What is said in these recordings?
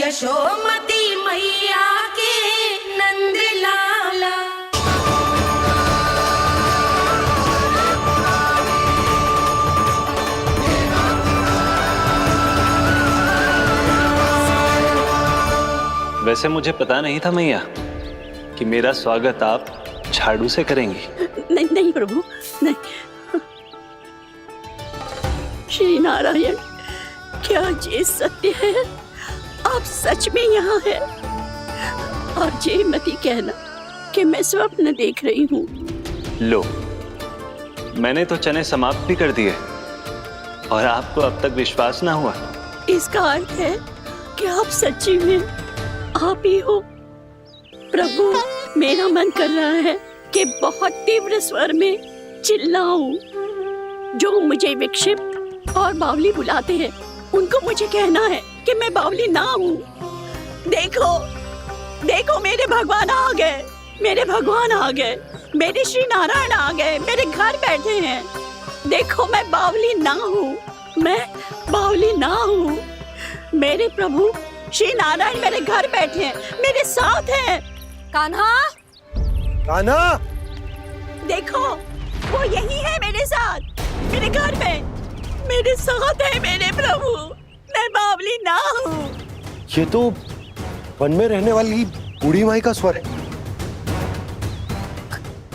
यशोमती मैया के नंद लाला। वैसे मुझे पता नहीं था मैया कि मेरा स्वागत आप झाड़ू से करेंगी। नहीं नहीं प्रभु, नहीं। श्री नारायण, क्या ये सत्य है? आप सच में यहाँ हैं? और ये मत ही कहना कि मैं स्वप्न देख रही हूँ। लो, मैंने तो चने समाप्त भी कर दिए और आपको अब तक विश्वास ना हुआ। इसका अर्थ है कि आप सच्ची में आप ही हो। प्रभु, मेरा मन कर रहा है कि बहुत तीव्र स्वर में चिल्लाऊं। जो मुझे विक्षिप्त और बावली बुलाते हैं उनको मुझे कहना है कि मैं बावली ना हूँ। देखो देखो, मेरे भगवान आ गए, मेरे भगवान आ गए, मेरे श्री नारायण आ गए, मेरे घर बैठे हैं। देखो, मैं बावली ना हूँ, मैं बावली ना हूँ। मेरे प्रभु श्री नारायण मेरे घर बैठे हैं, मेरे साथ हैं। कान्हा, कान्हा, देखो, वो यही है मेरे साथ, मेरे घर में, मेरे साथ है मेरे प्रभु। मैं बावली ना हूँ। ये तो वन में रहने वाली बूढ़ी माई का स्वर है।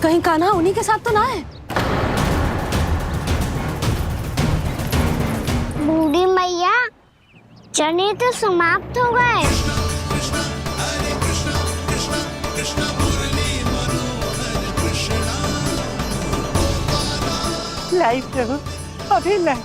कहीं कान्हा उन्हीं के साथ तो ना है? बूढ़ी मैया, चने तो समाप्त हो गए। लाई प्रभु, अभी लाई।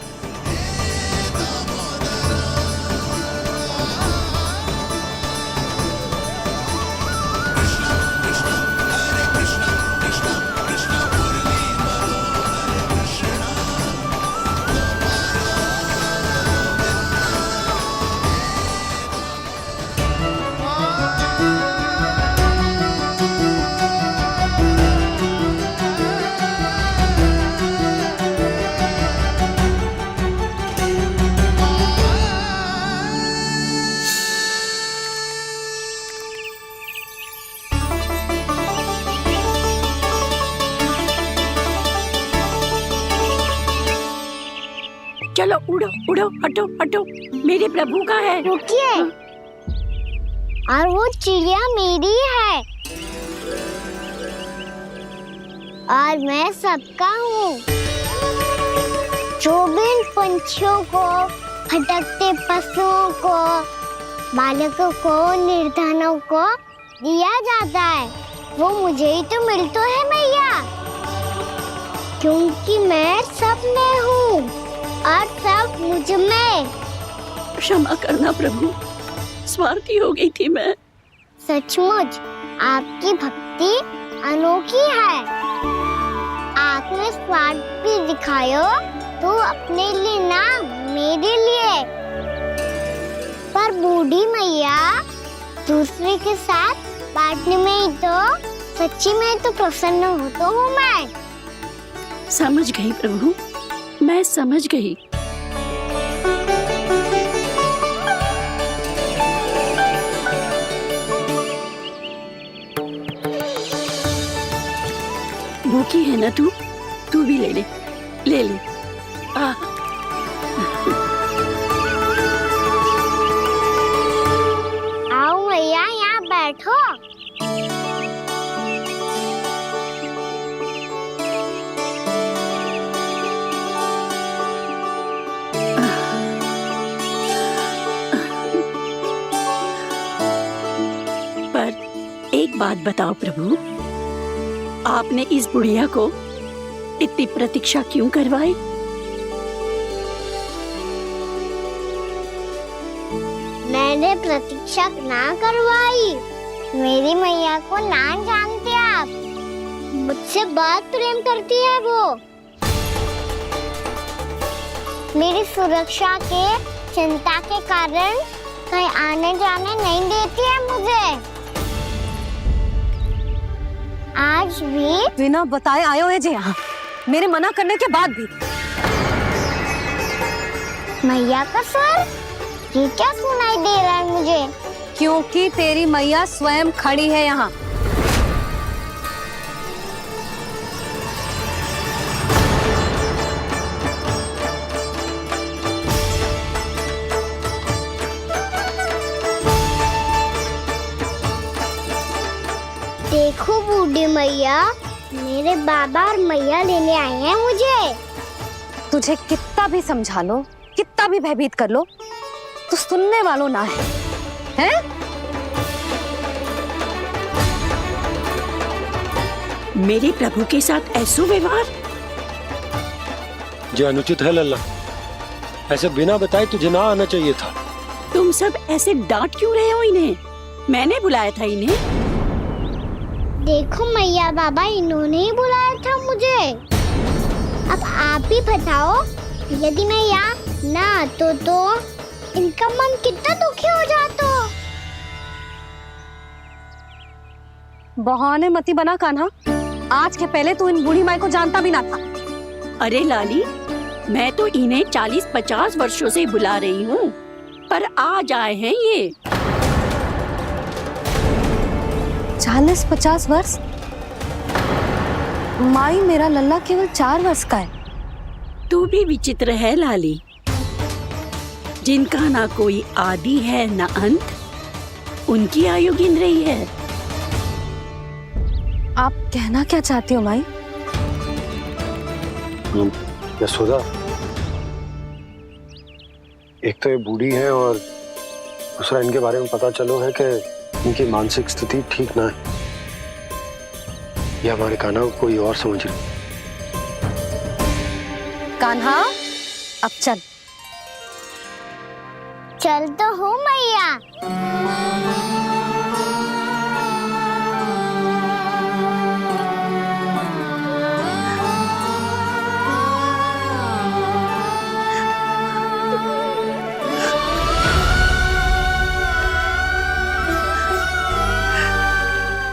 चलो उड़ो उड़ो, हटो हटो, मेरे प्रभु का है। रुकिए, और वो चिड़िया मेरी है और मैं सबका हूँ। जो भी इन पंछियों को, भटकते पशुओं को, बालकों को, निर्धनों को दिया जाता है, वो मुझे ही तो मिलता है मैया, क्योंकि मैं सब में हूँ और सब मुझ में। क्षमा करना प्रभु, स्वार्थी हो गई थी मैं। सचमुच आपकी भक्ति अनोखी है। आपने स्वार्थ भी दिखायो तो अपने लिए ना, मेरे लिए। पर बूढ़ी मैया, दूसरे के साथ बांटने में ही तो सच्ची में तो प्रसन्न होता हूँ मैं। समझ गई प्रभु, मैं समझ गई। भूखी है ना तू? तू भी ले ले, ले ले। आओ मैया, यहाँ बैठो। एक बात बताओ प्रभु, आपने इस बुढ़िया को इतनी प्रतीक्षा क्यों करवाई? मैंने प्रतीक्षा ना करवाई। मेरी मैया को ना जानते आप, मुझसे बहुत प्रेम करती है वो। मेरी सुरक्षा के चिंता के कारण कहीं आने जाने नहीं देती है मुझे। आज भी बिना बताए आए हुए जे यहाँ, मेरे मना करने के बाद भी। मैया का स्वर, ये क्या सुनाई दे रहा है मुझे? क्योंकि तेरी मैया स्वयं खड़ी है यहाँ। देखो बूढ़ी मैया, मेरे बाबा और मैया लेने आए हैं मुझे। तुझे कितना भी समझा लो, कितना भी भयभीत कर लो, तो सुनने वालों ना है, हैं? मेरे प्रभु के साथ ऐसा व्यवहार जो अनुचित है लल्ला। ऐसे बिना बताए तुझे ना आना चाहिए था। तुम सब ऐसे डांट क्यों रहे हो इन्हें? मैंने बुलाया था इन्हें। देखो मैया बाबा, इन्होंने ही बुलाया था मुझे। अब आप ही बताओ, यदि मैं यहाँ ना आतो तो इनका मन कितना दुखी हो जाता। बहाने मती बना कान्हा। आज के पहले तू इन बूढ़ी माई को जानता भी ना था। अरे लाली, मैं तो इन्हें 40-50 वर्षों से बुला रही हूँ, पर आज आए हैं ये। 40-50 वर्ष? माई, मेरा लल्ला केवल 4 वर्ष का है। तू भी विचित्र है लाली, जिनका ना कोई आदि है ना अंत, उनकी आयु गिन रही है। आप कहना क्या चाहती हो माई? यशोदा, एक तो ये बूढ़ी है और दूसरा इनके बारे में पता चलो है कि इनकी मानसिक स्थिति ठीक ना है। ये हमारे कान्हा को कोई और समझ रही। कान्हा, अब चल। चल तो हो मैया।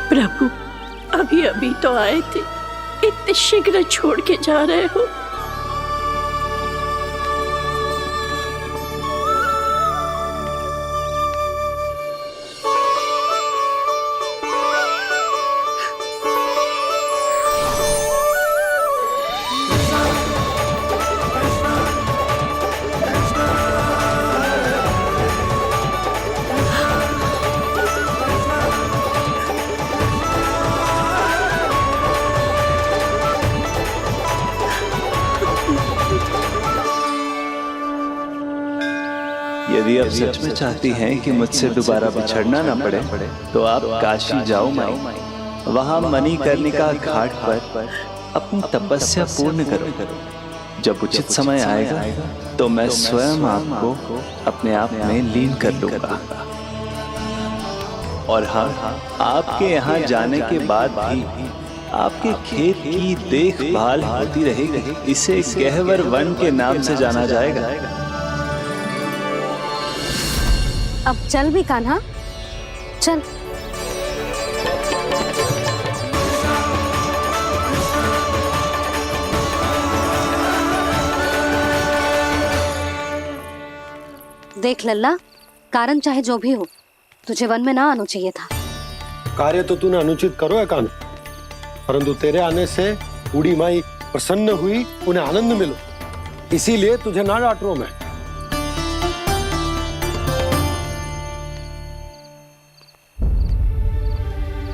प्रभु, अभी अभी तो आए थे, इतने शीघ्र छोड़ के जा रहे हो। यदि आप सच में चाहती हैं कि मुझसे दोबारा बिछड़ना न पड़े तो आप काशी जाओ माई। वहां मणिकर्णिका घाट पर अपनी तपस्या पूर्ण करो। जब उचित समय आएगा तो मैं स्वयं आपको अपने आप में लीन कर लूंगा। और हाँ, आपके यहाँ जाने के बाद भी आपके खेत की देखभाल होती रहेगी। इसे गहवर वन के नाम से जाना जाएगा। अब चल भी कान्हा, चल। देख लल्ला, कारण चाहे जो भी हो, तुझे वन में ना आना चाहिए था। कार्य तो तूने अनुचित करो है कान्हा, परंतु तेरे आने से बूढ़ी माई प्रसन्न हुई, उन्हें आनंद मिलो, इसीलिए तुझे ना डांट रहा हूं मैं।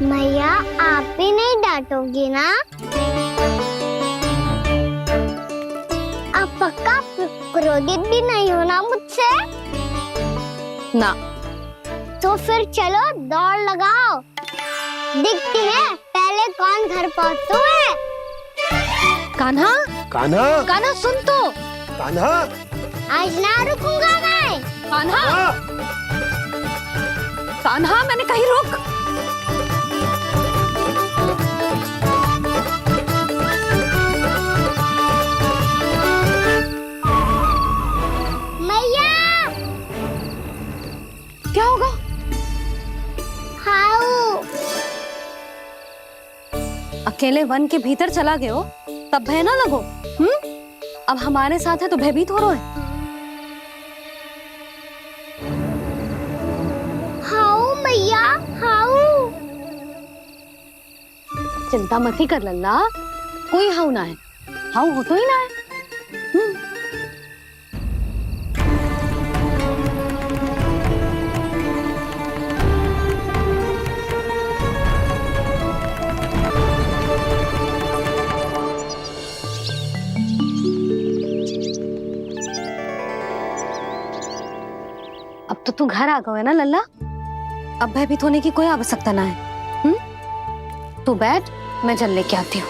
मैया, आप भी नहीं डांटोगी ना? आप पक्का क्रोधित भी नहीं हो ना मुझसे? ना। तो फिर चलो दौड़ लगाओ, दिखती है पहले कौन घर पहुंचता है। कान्हा, कान्हा, कान्हा सुन तो। कान्हा, आज ना रुकूंगा मैं। कान्हा, कान्हा, मैंने कही रुक। क्या होगा? हाउ अकेले वन के भीतर चला गए हो, तब भय ना लगो। अब हमारे साथ है तो भयभीत हो रहे हो। हाउ चिंता मत ही कर लल्ला, कोई हाउ ना है, हाउ हो तो ही ना है। अब तो तू घर आ गया है ना लल्ला, अब भयभीत होने की कोई आवश्यकता ना है। तू बैठ, मैं जल लेके आती हूँ।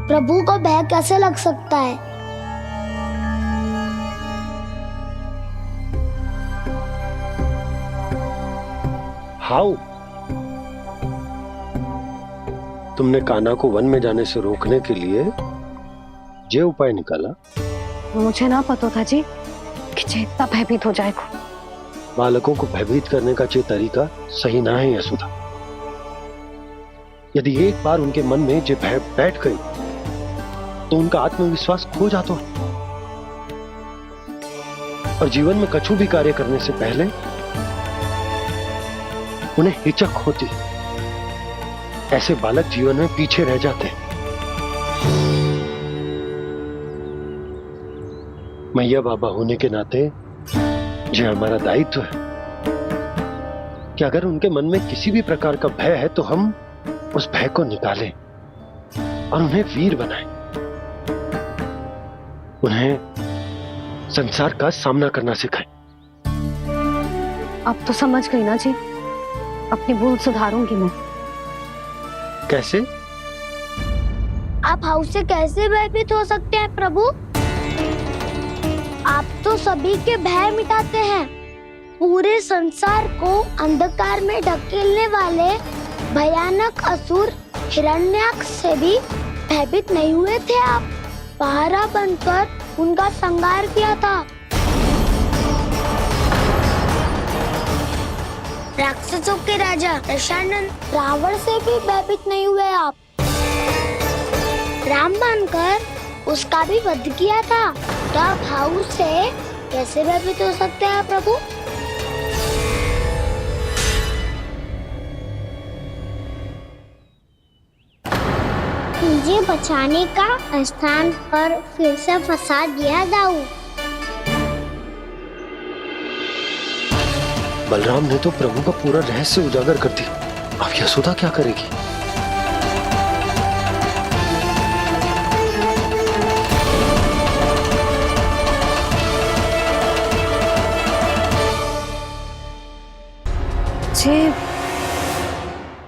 प्रभु को भय कैसे लग सकता है? हाउ? तुमने कान्हा को वन में जाने से रोकने के लिए ये उपाय निकाला? मुझे ना पता था जी कि जे इतना भयभीत हो जाएगा। बालकों को भयभीत करने का ये तरीका सही ना है यशोदा। यदि एक बार उनके मन में ये भय बैठ गई तो उनका आत्मविश्वास खो जाता है और जीवन में कछु भी कार्य करने से पहले उन्हें हिचक होती। ऐसे बालक जीवन में पीछे रह जाते हैं। मैया बाबा होने के नाते ये हमारा दायित्व है कि अगर उनके मन में किसी भी प्रकार का भय है तो हम उस भय को निकालें और उन्हें वीर बनाएं, उन्हें संसार का सामना करना सिखाएं। अब तो समझ गई ना जी, अपनी भूल सुधारूंगी मैं। कैसे? आप हाउ से कैसे भयभीत हो सकते हैं प्रभु? आप तो सभी के भय मिटाते हैं। पूरे संसार को अंधकार में ढकेलने वाले भयानक असुर हिरण्याक्ष से भी भयभीत नहीं हुए थे आप। पहरा बनकर उनका संहार किया था। राक्षसों के राजा दशानन रावण से भी भयभीत नहीं हुए आप। राम बनकर उसका भी वध किया था। तो आप हाउ से कैसे भयभीत हो सकते हैं प्रभु? मुझे बचाने का स्थान पर फिर से फंसा दिया दाऊ। बलराम ने तो प्रभु का पूरा रहस्य उजागर कर दिया। अब यशोदा क्या करेगी?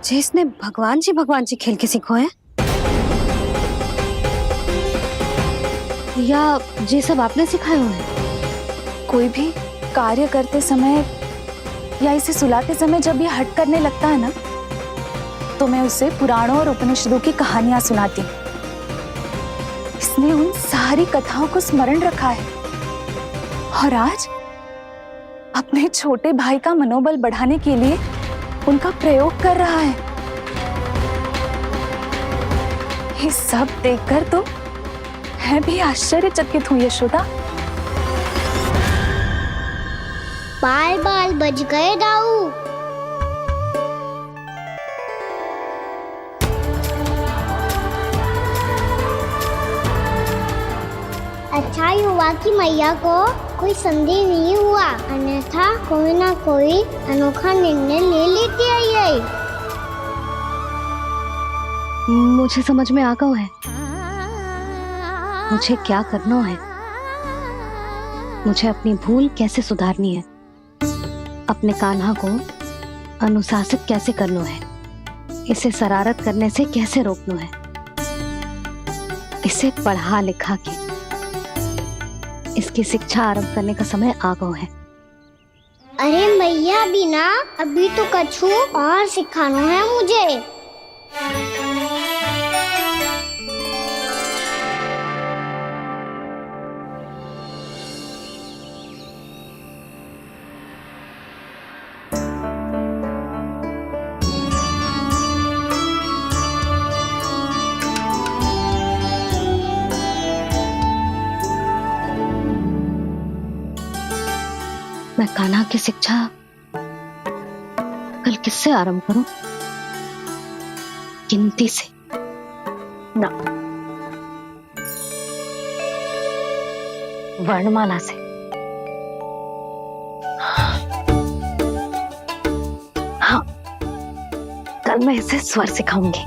जे इसने भगवान जी खेल के सीखो है, या जे सब आपने सिखाए हुए हैं? कोई भी कार्य करते समय या इसे सुलाते समय जब ये हट करने लगता है ना, तो मैं उसे पुराणों और उपनिषदों की कहानियां सुनाती हूँ। इसने उन सारी कथाओं को स्मरण रखा है और आज अपने छोटे भाई का मनोबल बढ़ाने के लिए उनका प्रयोग कर रहा है। ये सब देखकर तो मैं भी आश्चर्यचकित हूँ यशोदा। बाल बाल बज गए दाऊ। अच्छा ही हुआ कि मैया को कोई संदेह नहीं हुआ, अन्यथा कोई ना कोई अनोखा निर्णय ले लेती आई। मुझे समझ में आ गया है मुझे क्या करना है। मुझे अपनी भूल कैसे सुधारनी है, अपने कान्हा को अनुशासित कैसे करना है, इसे शरारत करने से कैसे रोकना है, इसे पढ़ा लिखा के इसकी शिक्षा आरंभ करने का समय आ गया है। अरे मैया बिना अभी तो कछु और सिखाना है मुझे। मैं कान्हा की शिक्षा कल किससे आरंभ करूं? गिनती से ना, वर्णमाला से। हाँ, कल मैं इसे स्वर सिखाऊंगी।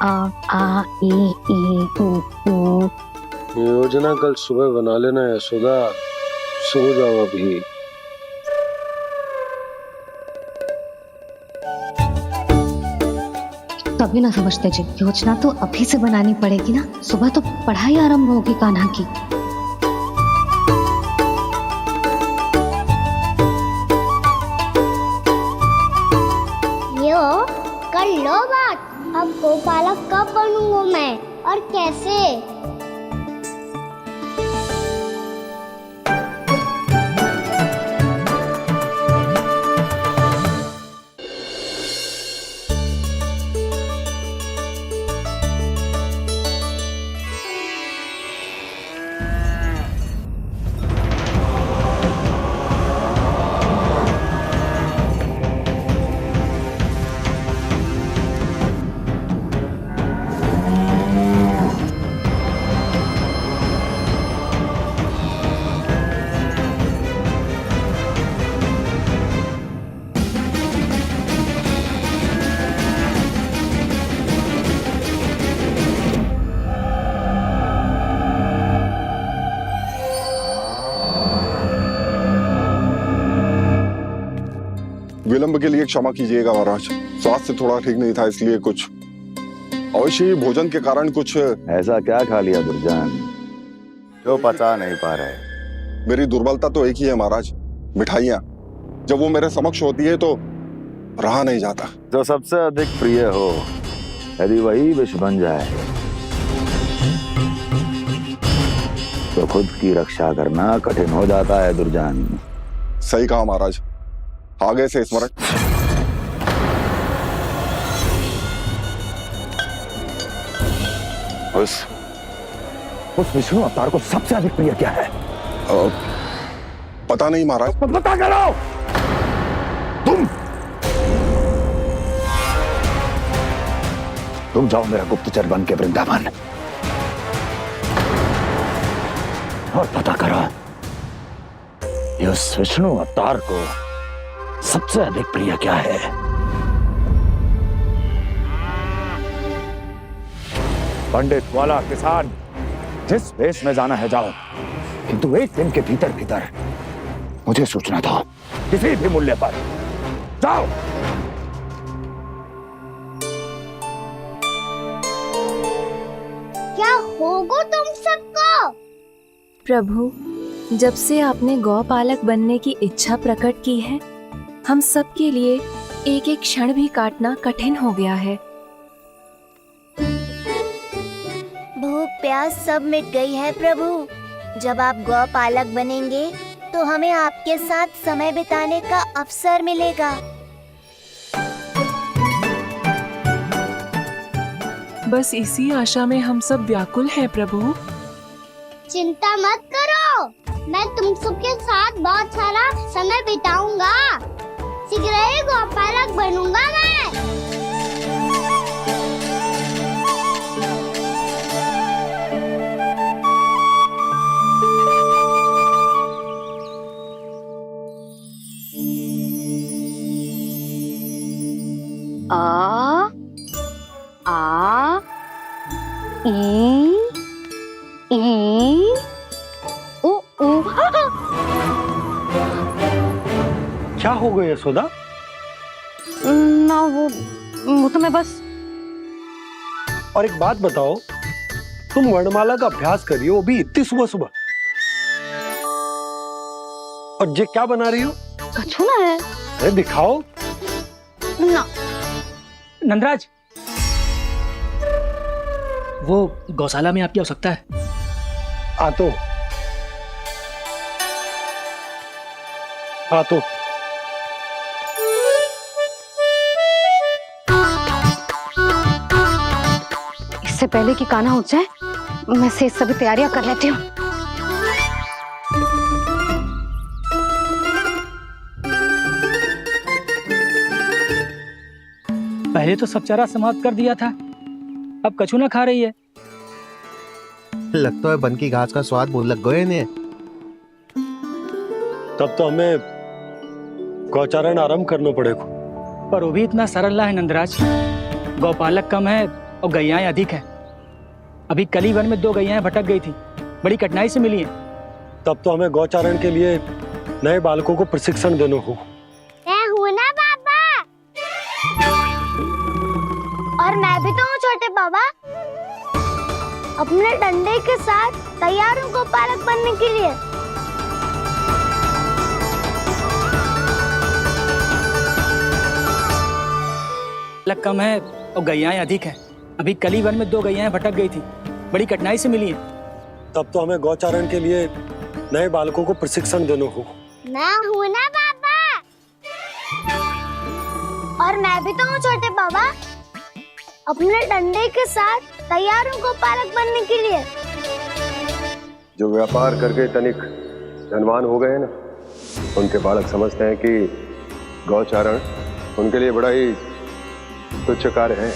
आ आ ई ऊ ऊ। योजना कल सुबह बना लेना यशोदा, सो जाओ अभी। तभी ना समझते जी, योजना तो अभी से बनानी पड़ेगी ना। सुबह तो पढ़ाई आरंभ होगी कान्हा की। यो कर लो बात। अब गोपालक कब बनूंगा मैं और कैसे? विलंब के लिए क्षमा कीजिएगा महाराज, स्वास्थ्य थोड़ा ठीक नहीं था, इसलिए कुछ अवश्य ही भोजन के कारण कुछ। ऐसा क्या खा लिया दुर्जन जो पचा नहीं पा रहे? मेरी दुर्बलता तो एक ही है महाराज, मिठाइयाँ। जब वो मेरे समक्ष होती है तो रहा नहीं जाता। जो सबसे अधिक प्रिय हो, यदि वही विष बन जाए तो खुद की रक्षा करना कठिन हो जाता है दुर्जन। सही कहा महाराज, आगे से स्मरण। उस विष्णु अवतार को सबसे अधिक प्रिय क्या है? पता नहीं महाराज। पता करो। तुम जाओ मेरा गुप्तचर बन के वृंदावन और पता करो ये उस विष्णु अवतार को सबसे अधिक प्रिय क्या है। पंडित वाला किसान, जिस वेश में जाना है जाओ, किंतु एक दिन के भीतर भीतर मुझे सूचना दो, किसी भी मूल्य पर। जाओ। क्या होगा तुम सबको? प्रभु, जब से आपने गौपालक बनने की इच्छा प्रकट की है, हम सब के लिए एक एक क्षण भी काटना कठिन हो गया है। भूख प्यास सब मिट गई है प्रभु। जब आप गौपालक बनेंगे तो हमें आपके साथ समय बिताने का अवसर मिलेगा। बस इसी आशा में हम सब व्याकुल हैं प्रभु। चिंता मत करो, मैं तुम सबके साथ बहुत सारा समय बिताऊंगा। शीघ्र ही गोपालक बनूंगा मैं। आ आ ई ऊ ऊ। क्या हो गया यशोदा? ना वो तो मैं बस। और एक बात बताओ, तुम वर्णमाला का अभ्यास कर रही हो, वो भी इतनी सुबह सुबह, और ये क्या बना रही हो? कछुआ है। अरे दिखाओ ना। नंदराज, वो गौशाला में आपकी आवश्यकता है। आ तो इससे पहले कि कान्हा उठ जाए, मैं से सभी तैयारियां कर लेती हूँ। पहले तो सब चारा समाप्त कर दिया था, अब कछु ना खा रही है। लगता है बन की घास का स्वाद भूल लग गए इन्हें। तब तो हमें गौचारण आरंभ करना पड़ेगा। पर वो भी इतना सरल ना है नंदराज। गौपालक कम है और गैयाएं अधिक है। अभी कल ही वन में 2 गैयाएं भटक गई थी, बड़ी कठिनाई से मिली हैं। तब तो हमें गौचारण के लिए नए बालकों को प्रशिक्षण देना हो। मैं हूँ ना बाबा, और मैं भी तो हूँ छोटे बाबा। अपने डंडे के साथ तैयार हूँ गोपालक बनने के लिए। लग कम है और गैयाएं अधिक है। अभी कल ही वन में 2 गैयाएं भटक गई थी, बड़ी कठिनाई से मिली हैं। तब तो हमें गौचारण के लिए नए बालकों को प्रशिक्षण देना हो। मैं हूँ ना बाबा, और मैं भी तो हूँ छोटे बाबा। अपने डंडे के साथ तैयार हूँ गोपालक बनने के लिए। जो व्यापार करके तनिक धनवान हो गए हैं ना, उनके बालक समझते हैं कि गौचारण उनके लिए बड़ा ही तुच्छ कार्य है।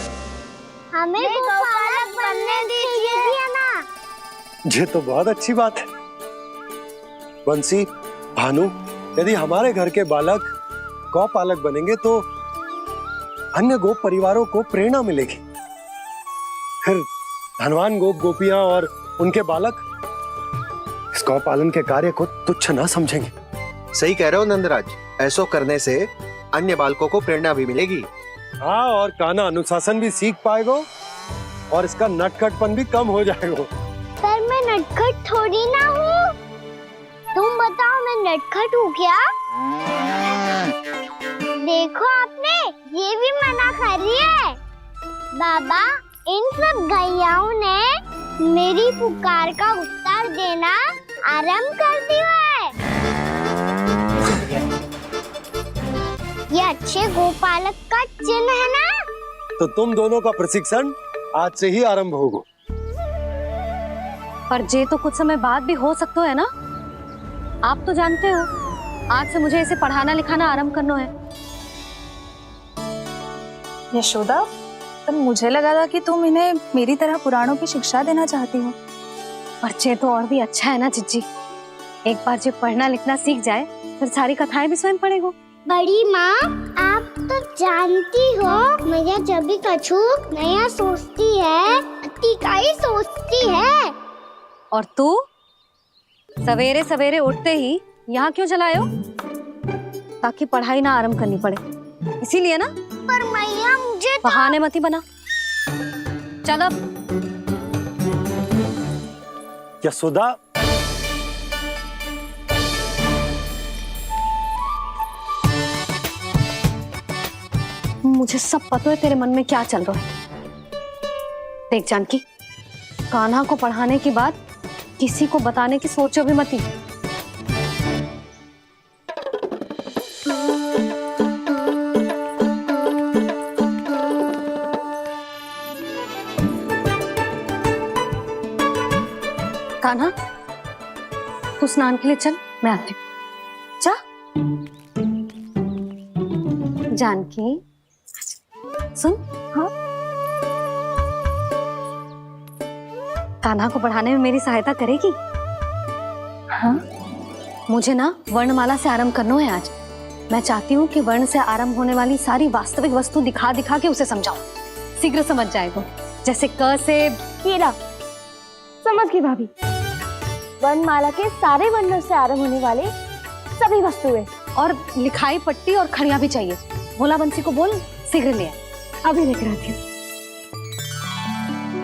हमें गोपालक बनने दीजिए ना। ये तो बहुत अच्छी बात है। बंसी, भानु, यदि हमारे घर के बालक गौपालक बनेंगे तो अन्य गोप परिवारों को प्रेरणा मिलेगी। फिर धनवान गोप गोपियां और उनके बालक इस गौपालन के कार्य को तुच्छ ना समझेंगे। सही कह रहे हो नंदराज, ऐसा करने से अन्य बालकों को प्रेरणा भी मिलेगी। हाँ, और कान्हा अनुशासन भी सीख पाएगा और इसका नटखटपन भी कम हो जाएगा। पर मैं नटखट थोड़ी ना हूँ। तुम बताओ, मैं नटखट हूँ क्या? देखो आपने ये भी मना कर रही है। बाबा, इन सब गैयाओं ने मेरी पुकार का उत्तर देना आरंभ कर दिया है। ये अच्छे गोपालक का चिन्ह है ना? तो तुम दोनों का प्रशिक्षण आज से ही आरंभ होगा। पर जे तो कुछ समय बाद भी हो सकता है ना। आप तो जानते हो, आज से मुझे इसे पढ़ाना लिखाना आरंभ करना है। यशोदा, पर मुझे लगा था कि तुम इन्हें मेरी तरह पुराणों की शिक्षा देना चाहती हो। पर जे तो और भी अच्छा है ना जिज्जी। एक बार जो पढ़ना लिखना सीख जाए फिर सारी कथाएं भी स्वयं पढ़ेगा। बड़ी माँ, आप तो जानती हो मैया जब भी कछु नया सोचती है, अतिका ही सोचती है। और तू सवेरे सवेरे उठते ही यहाँ क्यों चलाए हो? ताकि पढ़ाई ना आरंभ करनी पड़े, इसीलिए ना। पर मैया मुझे तो... बहाने मती बना। चल अब। यशोदा, मुझे सब पता है तेरे मन में क्या चल रहा है। देख जानकी, कान्हा को पढ़ाने की बात किसी को बताने की सोचो भी मती। कान्हा, तू स्नान के लिए चल, मैं आती हूँ। जा। जानकी, सुन। हाँ? कान्हा को पढ़ाने में मेरी सहायता करेगी? हाँ? मुझे ना वर्णमाला से आरंभ करना है आज। मैं चाहती हूँ कि वर्ण से आरंभ होने वाली सारी वास्तविक वस्तु दिखा दिखा के उसे समझाऊं। शीघ्र समझ जाएगा। जैसे क से कीड़ा। समझ गई भाभी। वर्णमाला के सारे वर्णों से आरंभ होने वाले सभी वस्तुएं, और लिखाई पट्टी और खड़िया भी चाहिए। भोला बंसी को बोल शीघ्र ले आए। अभी लेकर आती हूँ।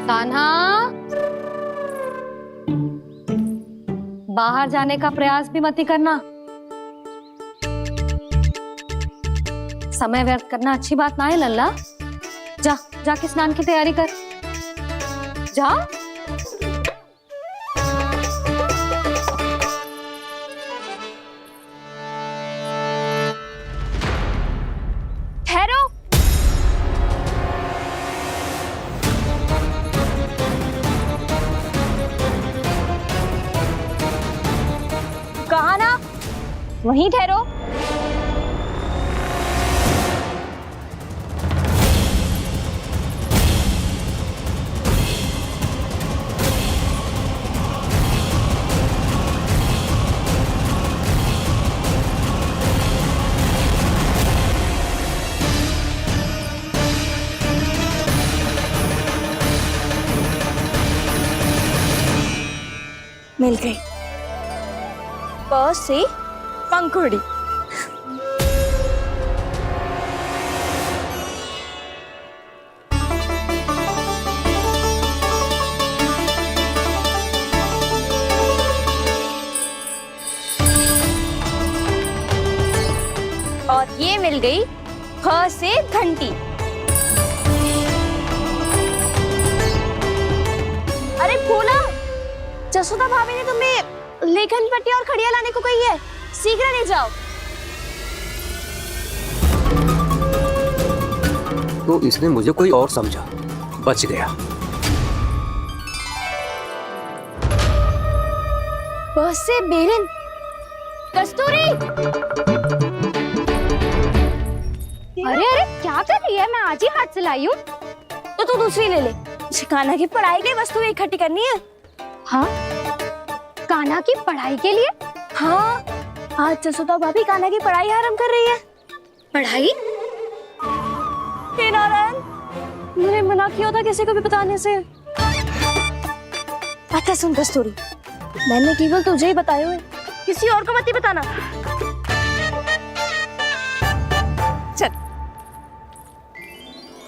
कान्हा, बाहर जाने का प्रयास भी मत करना। समय व्यर्थ करना अच्छी बात ना है लल्ला। जा, जाके स्नान की तैयारी कर। जा। ठहरो। कहा ना, वहीं ठहरो। मिल गई। प से पंखुड़ी। और ये मिल गई ख से घंटी। अरे फूला, जसोदा भाभी ने तुम्हें लेखन पट्टी और खड़िया लाने को कही है, शीघ्र ले जाओ। तो इसने मुझे कोई और समझा, बच गया। बस से बेलन। कस्तूरी, अरे अरे क्या कर रही है? मैं आज ही हाथ से लाई हूँ। तो तू दूसरी ले ले। कान्हा की पढ़ाई की वस्तु इकट्ठी करनी है। हाँ, कान्हा की पढ़ाई के लिए? हाँ, आज जसोदा भाभी कान्हा की पढ़ाई आरंभ कर रही है। पढ़ाई? हे नारायण, मैंने मना किया था किसी को भी बताने से। अच्छा सुन कस्तूरी, मैंने केवल तुझे ही बताया है, किसी और को मत ही बताना। चल।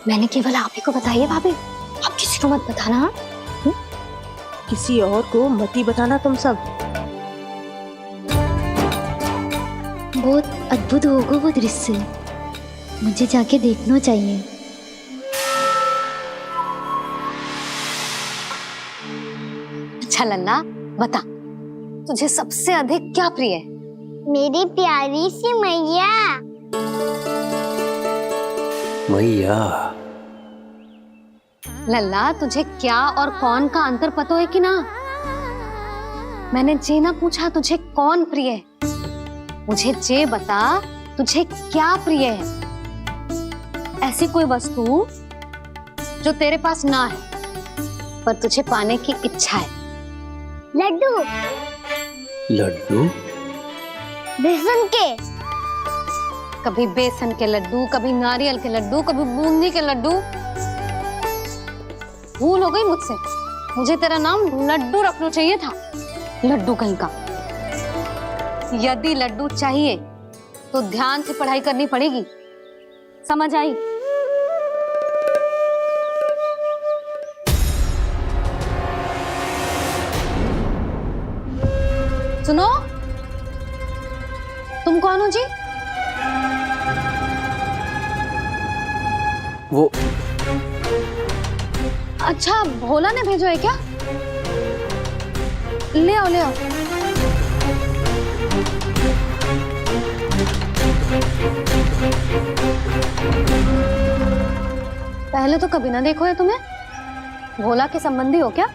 मैंने केवल आप ही को बताई है भाभी, आप किसी को मत बताना। हाँ? किसी और को मत ही बताना तुम सब। बहुत अद्भुत होगा वो दृश्य, मुझे जाके देखना चाहिए। अच्छा लल्ला, बता तुझे सबसे अधिक क्या प्रिय है? मेरी प्यारी सी मैया। मैया। लल्ला, तुझे क्या और कौन का अंतर पता है कि ना? मैंने जे ना पूछा तुझे कौन प्रिय है, मुझे जे बता तुझे क्या प्रिय है। ऐसी कोई वस्तु जो तेरे पास ना है पर तुझे पाने की इच्छा है। लड्डू। लड्डू? बेसन के। कभी बेसन के लड्डू, कभी नारियल के लड्डू, कभी बूंदी के लड्डू। भूल हो गई मुझसे, मुझे तेरा नाम लड्डू रखना चाहिए था। लड्डू कहीं का। यदि लड्डू चाहिए तो ध्यान से पढ़ाई करनी पड़ेगी, समझ आई? सुनो, तुम कौन हो जी? वो अच्छा, भोला ने भेजो है क्या? ले आओ ले आओ। पहले तो कभी ना देखो है तुम्हें। भोला के संबंधी हो क्या?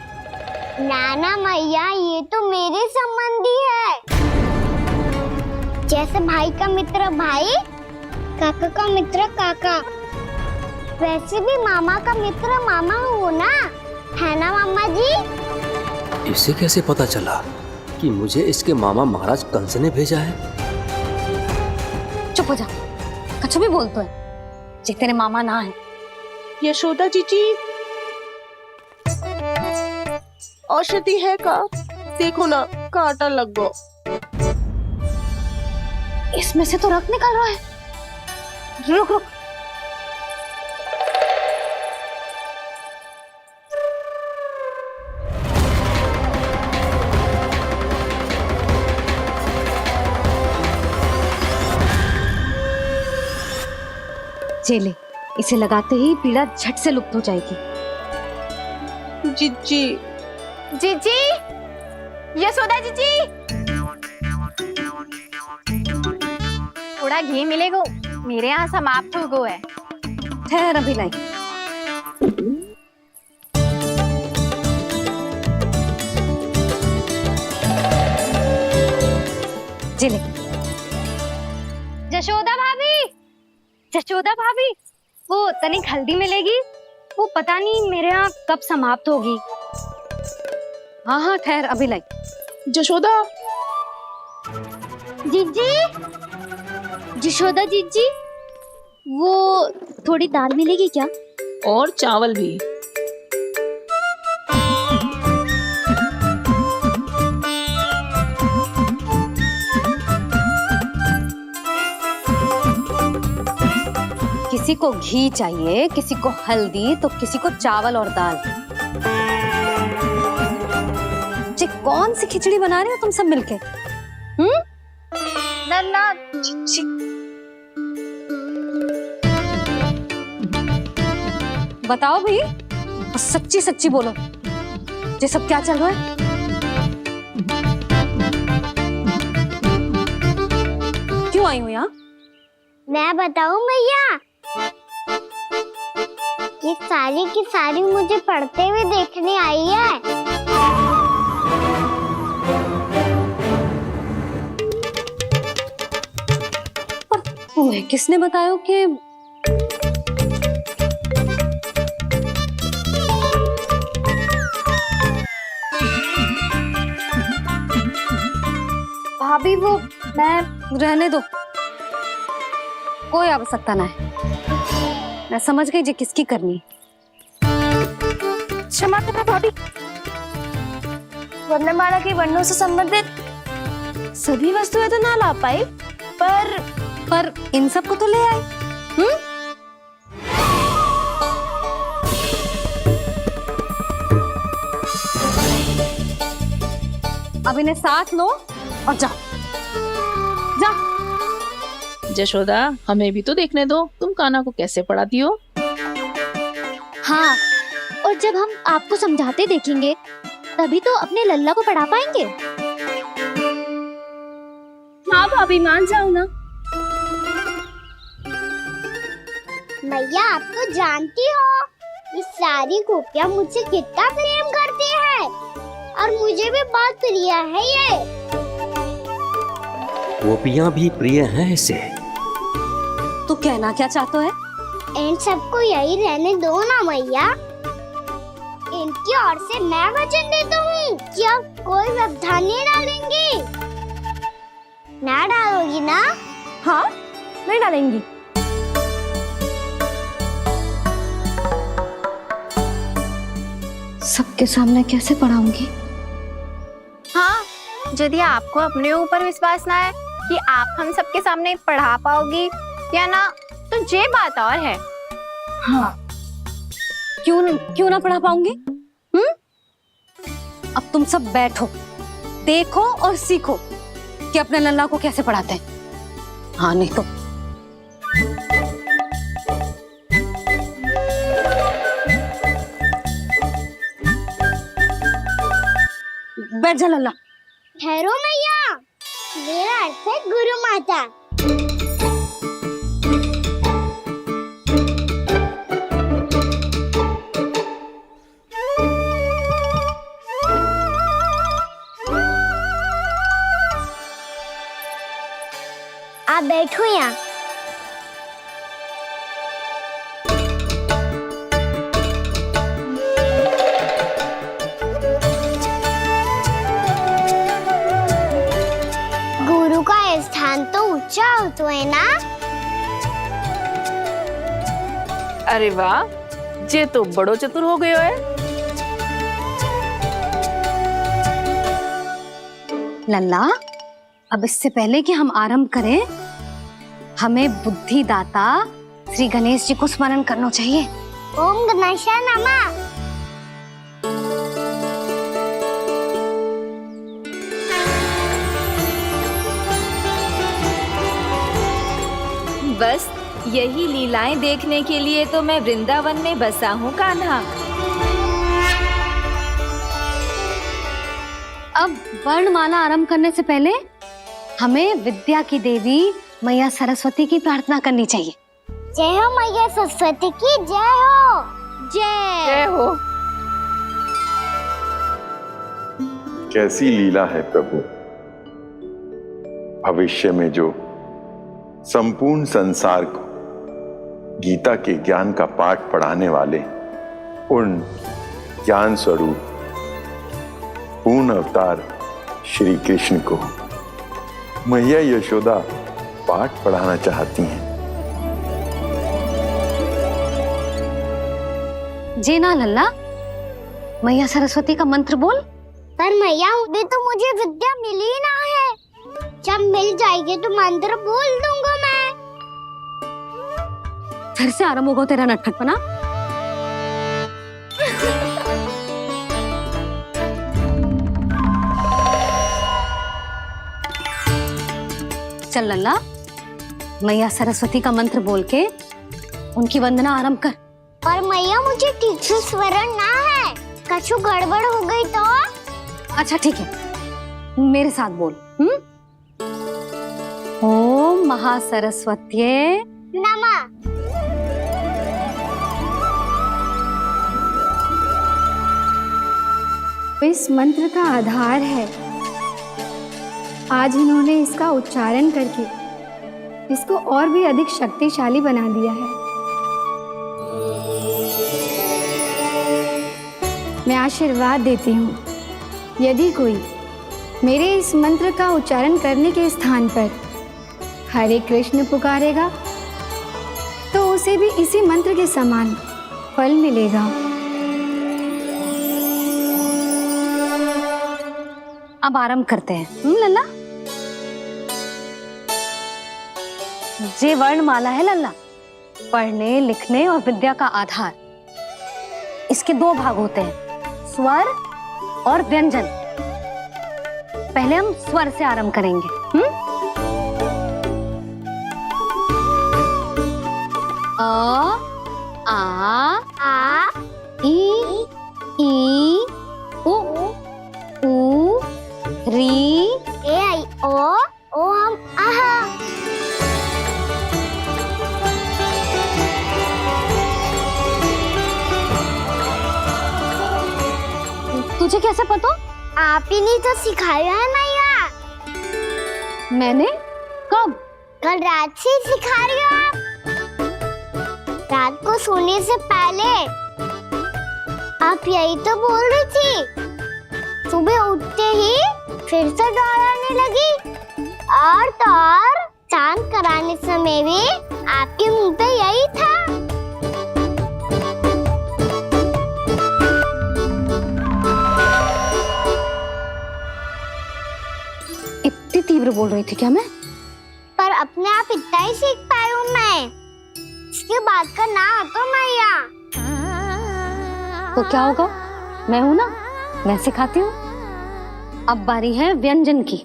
नाना मैया, ये तो मेरे संबंधी है। जैसे भाई का मित्र भाई, काका का मित्र काका, वैसे भी मामा का मित्र मामा हो ना, है ना मामा जी? इसे कैसे पता चला कि मुझे इसके मामा महाराज कंस ने भेजा है? चुप हो जा, कछु भी बोलते है जे तेरे मामा ना है। यशोदा जीजी, औषधि है का? देखो ना, कांटा लग गो। इसमें से तो रक्त निकल रहा है। रुक रुक। चले, इसे लगाते ही पीड़ा झट से लुप्त हो जाएगी। जीजी, जीजी, यशोदा जीजी, थोड़ा घी मिलेगा, मेरे यहाँ समाप्त हो गया है। ठहर अभी लाई। चले। जशोदा भाभी, जशोदा भाभी, वो तनिक हल्दी मिलेगी? वो पता नहीं मेरे यहाँ कब समाप्त होगी। हाँ हाँ ठहर अभी लाई। जशोदा, जीजी, जशोदा जीजी, वो थोड़ी दाल मिलेगी क्या? और चावल भी। किसी को घी चाहिए, किसी को हल्दी, तो किसी को चावल और दाल। ये कौन सी खिचड़ी बना रहे हो तुम सब मिलके? नन्ना बताओ भाई, सच्ची सच्ची बोलो, ये सब क्या चल रहा है? क्यों आई हूँ यहाँ? मैं बताऊं भैया, ये सारी की सारी मुझे पढ़ते हुए देखने आई है। पर तुम्हें किसने बताया कि भाभी वो मैं रहने दो, कोई आवश्यकता ना है। मैं समझ गई जी किसकी करनी। क्षमा करना भाभी, वर्णमाला के वर्णों से संबंधित सभी वस्तुएं तो ना ला पाई, पर इन सब को तो ले आई। अब इन्हें साथ लो और जाओ। जशोदा, हमें भी तो देखने दो तुम कान्हा को कैसे पढ़ाती हो। हाँ, और जब हम आपको समझाते देखेंगे तभी तो अपने लल्ला को पढ़ा पाएंगे। हाँ भाभी, मान जाओ ना। मैया, आप तो जानती हो ये सारी गोपियाँ मुझसे कितना प्रेम करती है, और मुझे भी बहुत प्रिय है ये। गोपियाँ भी प्रिय हैं इसे। तू कहना क्या चाहता है? इन सबको यही रहने दो ना मैया। इनकी ओर से मैं वचन देता हूँ कि अब कोई व्यवधान नहीं डालेंगी। ना डालोगी ना? हाँ, नहीं डालेंगी। सबके सामने कैसे पढ़ाऊंगी? हाँ, यदि आपको अपने ऊपर विश्वास ना है कि आप हम सबके सामने पढ़ा पाओगी या ना, तो ये बात और है। हाँ, क्यों ना पढ़ा पाऊंगी? अब तुम सब बैठो, देखो और सीखो कि अपने लल्ला को कैसे पढ़ाते हैं। हाँ, नहीं तो बैठ जा लल्ला। ठहरो मैया, मेरा अर्थ है गुरु माता। आप बैठो यहाँ। गुरु का स्थान तो ऊंचा होता है ना? अरे वाह, जे तो बड़ो चतुर हो गयो है। लल्ला, अब इससे पहले कि हम आरंभ करें, हमें बुद्धि दाता श्री गणेश जी को स्मरण करना चाहिए। ओम गणेशाय नमः। बस यही लीलाएं देखने के लिए तो मैं वृंदावन में बसा हूँ कान्हा। अब वर्णमाला आरंभ करने से पहले हमें विद्या की देवी मैया सरस्वती की प्रार्थना करनी चाहिए। जय हो मैया सरस्वती की जय हो। जय हो। कैसी लीला है प्रभु। भविष्य में जो संपूर्ण संसार को गीता के ज्ञान का पाठ पढ़ाने वाले उन ज्ञान स्वरूप पूर्ण अवतार श्री कृष्ण को मैया यशोदा पाठ पढ़ाना चाहती हैं। जी ना लल्ला, मैया सरस्वती का मंत्र बोल। पर मैया, अभी तो मुझे विद्या मिली ना है। जब मिल जाएगी तो मंत्र बोल दूंगा मैं। फिर से आरंभ होगा तेरा नटखटपना। चल लल्ला, मैया सरस्वती का मंत्र बोल के उनकी वंदना आरंभ कर। पर मैया मुझे ठीक से स्वरण ना है, कछु गड़बड़ हो गई तो? अच्छा ठीक है, मेरे साथ बोल। ओम महासरस्वत्ये नमः। इस मंत्र का आधार है। आज इन्होंने इसका उच्चारण करके इसको और भी अधिक शक्तिशाली बना दिया है। मैं आशीर्वाद देती हूँ, यदि कोई मेरे इस मंत्र का उच्चारण करने के स्थान पर हरे कृष्ण पुकारेगा तो उसे भी इसी मंत्र के समान फल मिलेगा। अब आरंभ करते हैं। लल्ला, जे वर्णमाला है लल्ला, पढ़ने लिखने और विद्या का आधार। इसके दो भाग होते हैं, स्वर और व्यंजन। पहले हम स्वर से आरंभ करेंगे। अ, आ, ई, उ, री, ए आई ओ हम आहा। तुझे कैसे पता? आप ही ने तो सिखाया है मैया। मैंने? कब? कल रात से सिखा रही हो आप। रात को सोने से पहले आप यही तो बोल रही थी। सुबह उठते ही फिर से दोहराने लगी, और तो और चांद कराने समय भी आपके मुंह पे यही था। इतनी तीव्र बोल रही थी क्या मैं? पर अपने आप इतना ही सीख पाई हूँ मैं। इसके बाद का ना तो मैया। तो क्या होगा? मैं हूं ना, मैं सिखाती हूँ। अब बारी है व्यंजन की।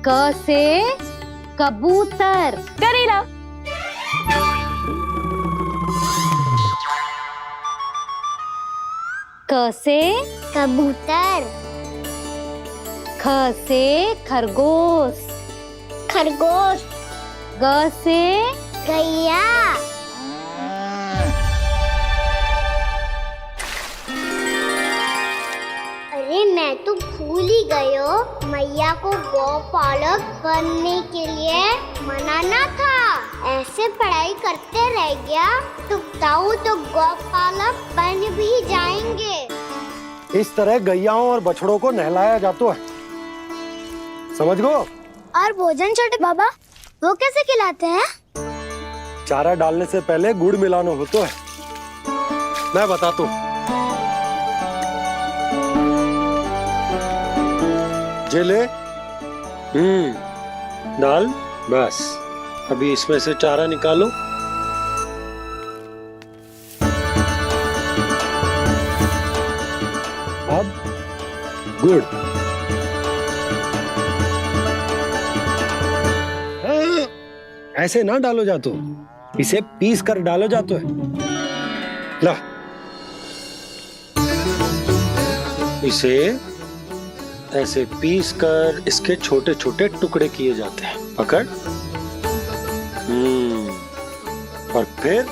क से कबूतर। करेला। क से कबूतर। ख से खरगोश। खरगोश। ग से गैया। अरे मैं तो भूल ही गई हो, मैया को गौपालक बनने के लिए मनाना था। ऐसे पढ़ाई करते रह गया तो ताऊ तो गौपालक बन भी जाएंगे। इस तरह गैयाओं और बछड़ों को नहलाया जाता है, समझ गो। और भोजन छोटे बाबा, वो कैसे खिलाते हैं? चारा डालने से पहले गुड़ मिलाना होता है, मैं बताता हूँ। जे ले, डाल, बस। अभी इसमें से चारा निकालो। अब गुड़। ऐसे ना डालो जातो, इसे पीस कर डालो जातो है। ला, इसे ऐसे पीस कर इसके छोटे छोटे टुकड़े किए जाते हैं। पकड़। और फिर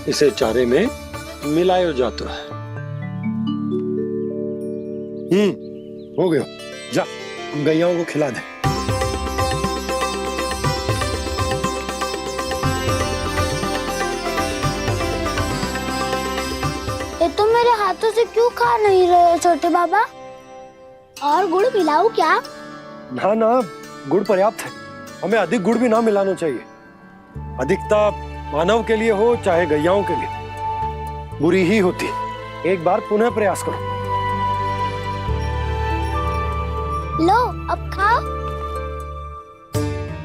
इसे चारे में मिलाया जाता है। हो गया, जा गैयाओं को खिला दे। ये तो मेरे हाथों से क्यों खा नहीं रहे हो छोटे बाबा? और गुड़ मिलाऊं क्या? ना ना, गुड़ पर्याप्त है। हमें अधिक गुड़ भी ना मिलाना चाहिए। अधिकता मानव के लिए हो चाहे गैयाओं के लिए बुरी ही होती। एक बार पुनः प्रयास करो। लो, अब खाओ।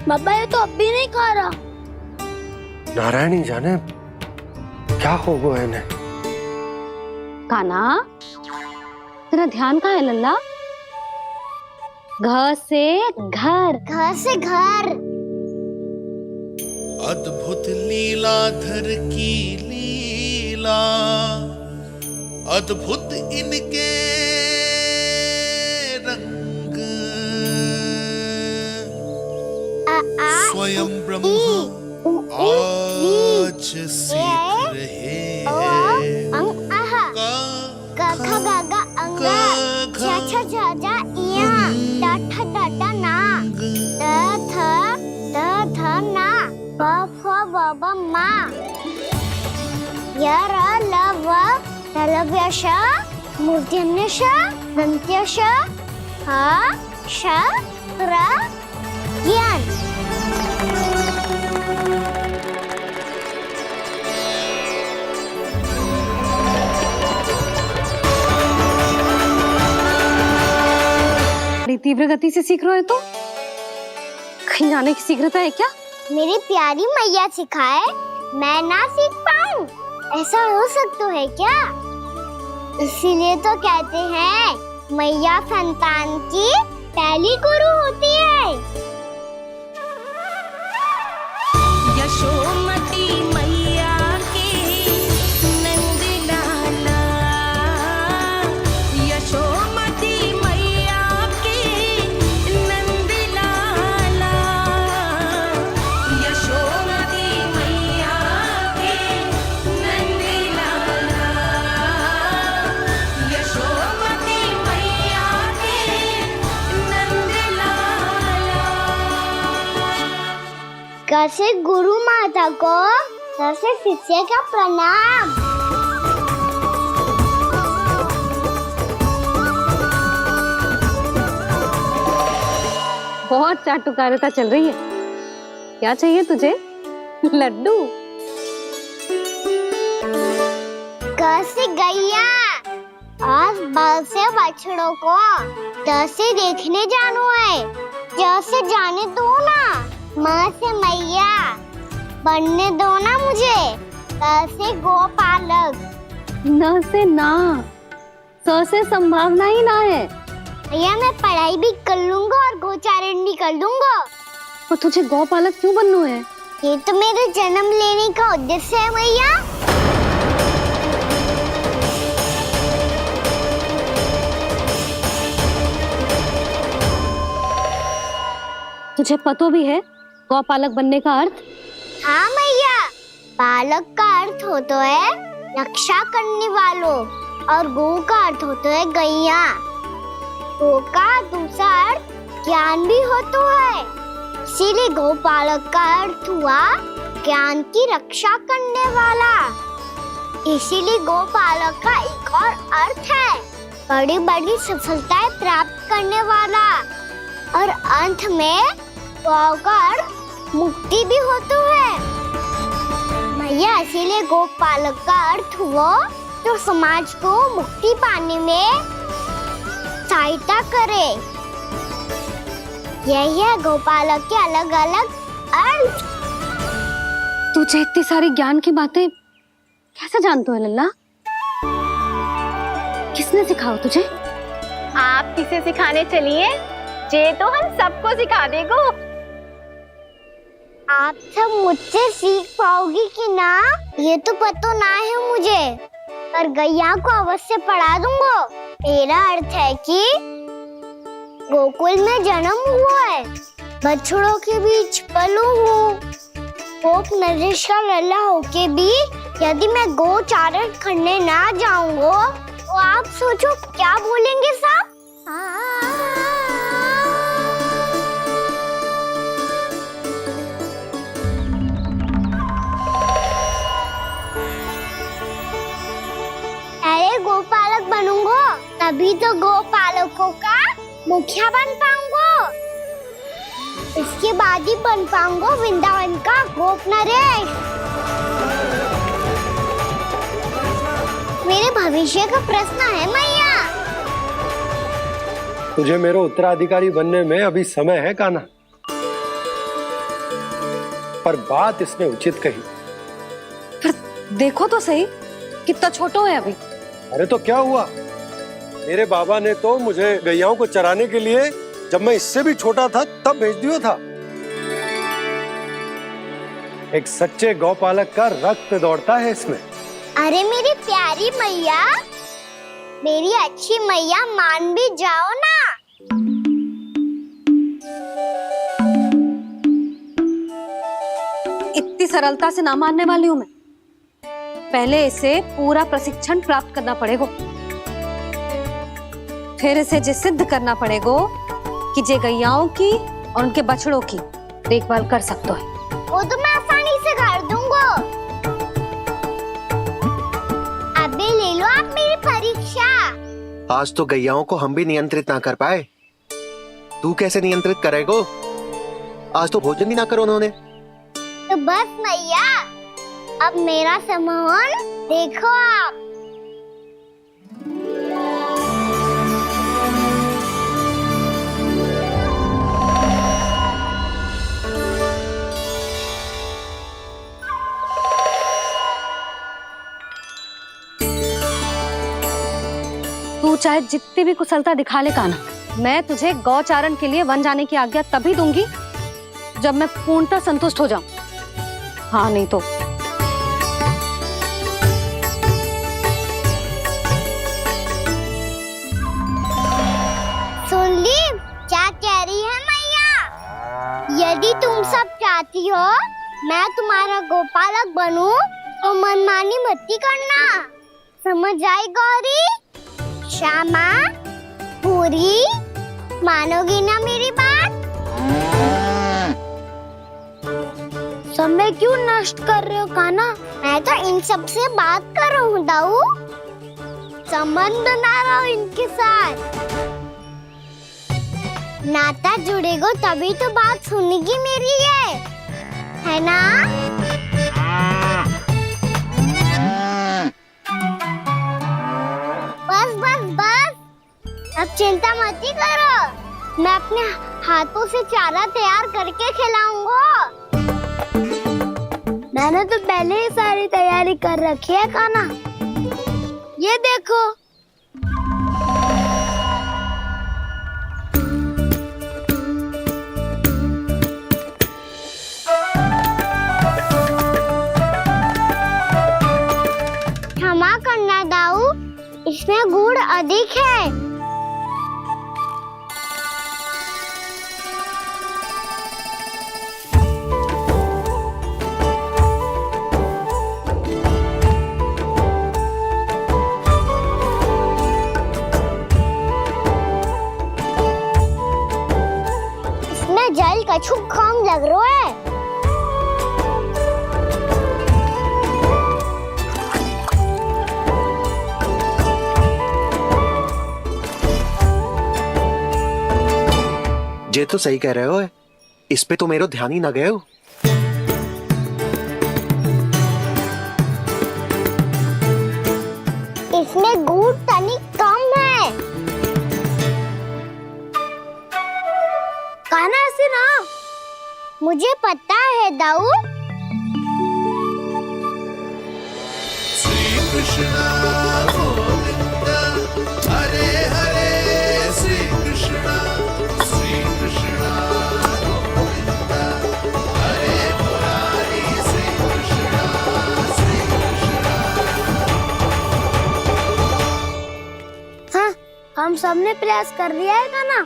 बाबा ये तो अब भी नहीं खा रहा। नारायणी जाने, क्या हो गया इन्हें? कान्हा, तेरा ध्यान कहाँ है लल्ला? घर से घर, घर से घर। अद्भुत लीलाधर की लीला, अद्भुत इनके रंग, स्वयं ब्रह्म आज सीख रहे हैं। गा गा गा अंगा, छा छा छा जा इया, टा ठा टा टा ना, द थ ना, ब फ ब ब मा, य र ल व तलव्य श, मूर्धन्य श, दन्त्य श, ह श र ज्ञान। बड़ी तीव्र गति से सीख रहे हो तो कहीं जाने की शीघ्रता है क्या? मेरी प्यारी मैया सिखाए, मैं ना सीख पाऊं, ऐसा हो सकता है क्या? इसीलिए तो कहते हैं मैया संतान की पहली गुरु होती है। यशोमती मैया की नंद लाला, यशोमती मैया की नंद लाला, यशोमती मैया की नंद लाला, यशोमती मैया की नंद लाला। कैसे गुरु माता को सबसे शिष्य का प्रणाम। बहुत चाटुकारिता चल रही है। क्या चाहिए तुझे? लड्डू? कैसे गैया और बल से बछड़ों को कैसे देखने जानो है, जैसे जाने दो ना, माँ से मैया बनने दो ना मुझे, कैसे गोपालक। न से ना, स से संभावना ही ना है। भैया मैं पढ़ाई भी कर लूंगा और गोचारण भी कर लूंगा। और तुझे गौपालक क्यों बनना है? ये तो मेरे जन्म लेने का उद्देश्य है भैया। तुझे पतो भी है गौपालक बनने का अर्थ? हाँ मैया, पालक का अर्थ होता है रक्षा करने वालों और गौ का अर्थ होता है गैया। गौ का दूसरा अर्थ ज्ञान भी होता है, इसीलिए गौपालक का अर्थ हुआ ज्ञान की रक्षा करने वाला। इसीलिए गौपालक का एक और अर्थ है बड़ी बड़ी सफलताएं प्राप्त करने वाला, और अंत में गौ का अर्थ मुक्ति भी होता है। भैया इसीलिए गोपालक का अर्थ हुआ जो समाज को मुक्ति पाने में सहायता करे। यही है गोपालक के अलग अलग अर्थ। तुझे इतनी सारी ज्ञान की बातें कैसे जानते हो लल्ला? किसने सिखाओ तुझे? आप किसे सिखाने चलिए, जे तो हम सबको सिखा देगो। आप सब मुझसे सीख पाओगी कि ना ये तो पता ना है मुझे, पर गैया को अवश्य पढ़ा दूंगा। मेरा अर्थ है कि गोकुल में जन्म हुआ है, बछड़ों के बीच पलू हूँ, गोप नरेश का लल्ला होके भी यदि मैं गोचारण करने ना जाऊंगा तो आप सोचो क्या बोलेंगे साहब? अरे गोपालक बनूंगा तभी तो गोपालकों का मुखिया बन पाऊंगा, इसके बाद ही बन पाऊंगा वृंदावन का गोप नरेश। मेरे भविष्य का प्रश्न है मैया। तुझे मेरा उत्तराधिकारी बनने में अभी समय है कान्हा, पर बात इसने उचित कही। देखो तो सही कितना छोटो है अभी। अरे तो क्या हुआ, मेरे बाबा ने तो मुझे गैयाओं को चराने के लिए जब मैं इससे भी छोटा था तब भेज दिया था। एक सच्चे गौपालक का रक्त दौड़ता है इसमें। अरे मेरी प्यारी मैया, मेरी अच्छी मैया, मान भी जाओ ना। इतनी सरलता से ना मानने वाली हूं मैं। पहले इसे पूरा प्रशिक्षण प्राप्त करना पड़ेगा, फिर इसे जे सिद्ध करना पड़ेगा कि जे गैयाओं की और उनके बछड़ों की देखभाल कर सकते है। वो तो मैं आसानी से कर दूंगा। अबे ले लो आप मेरी परीक्षा। आज तो गैयाओं को हम भी नियंत्रित ना कर पाए, तू कैसे नियंत्रित करेगो? आज तो भोजन भी ना करो उन्होंने। तो बस मैया, अब मेरा सम्मान देखो आप। तू चाहे जितनी भी कुशलता दिखा ले कान्हा, मैं तुझे गौचारण के लिए वन जाने की आज्ञा तभी दूंगी जब मैं पूर्णतः संतुष्ट हो जाऊं। हाँ नहीं तो सुन ली क्या कह रही है मैया? यदि तुम सब चाहती हो मैं तुम्हारा गोपालक बनूं तो मनमानी मत करना, समझ आई गौरी? श्यामा, पूरी, मानोगी ना मेरी बात? समय क्यों नष्ट कर रहे हो कान्हा? मैं तो इन सब से बात कर रहा हूँ दाऊ, संबंध बना रहा हूँ इनके साथ। नाता जुड़ेगा तभी तो बात सुनेगी मेरी, ये है ना? बस बस बस, अब चिंता मत ही करो, मैं अपने हाथों से चारा तैयार करके खिलाऊंगा। मैंने तो पहले ही सारी तैयारी कर रखी है कान्हा, ये देखो। क्षमा करना दाऊ, इसमें गुड़ अधिक है। इसमें जल कछु कम लग रहा है। ये तो सही कह रहे हो, इस पे तो मेरे ध्यान ही ना गए हो। इसमें गुड़ तनिक कम है। कान्हा ऐसे ना, मुझे पता है दाऊ। श्री कृष्ण गोविंद हरे हरे, श्री कृष्ण गोविंद हरे मुरारी, श्री कृष्ण हाँ, हम सबने प्रयास कर लिया है कान्हा,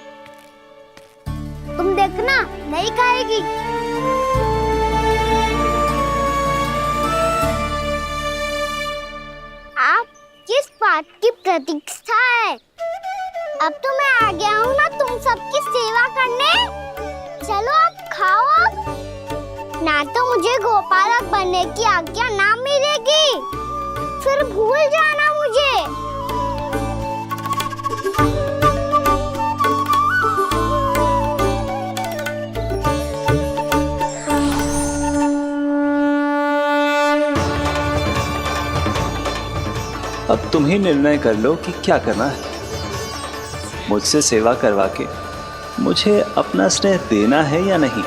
तुम देखना नहीं खाएगी। आप किस बात की प्रतीक्षा है? अब तो मैं आ गया हूँ ना तुम सबकी सेवा करने। चलो अब खाओ अब। ना तो मुझे गोपालक बनने की आज्ञा ना मिलेगी, फिर भूल जाना मुझे। अब तुम ही निर्णय कर लो कि क्या करना है। मुझसे सेवा करवा के मुझे अपना स्नेह देना है या नहीं।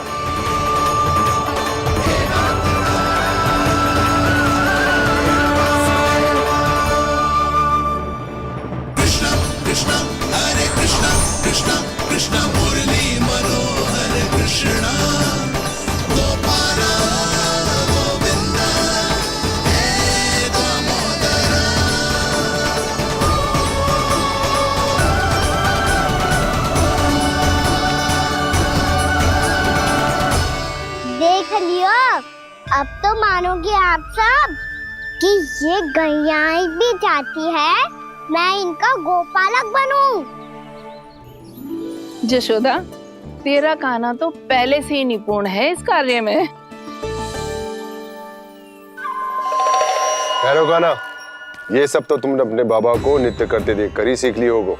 मानोगे आप सब कि ये गैयाएं भी चाहती है मैं इनका गोपालक बनूं? जशोदा, तेरा कान्हा तो पहले से ही निपुण है इस कार्य में। खैर होगा ना, ये सब तो तुमने अपने बाबा को नित्य करते देखकर ही सीख ली होगो,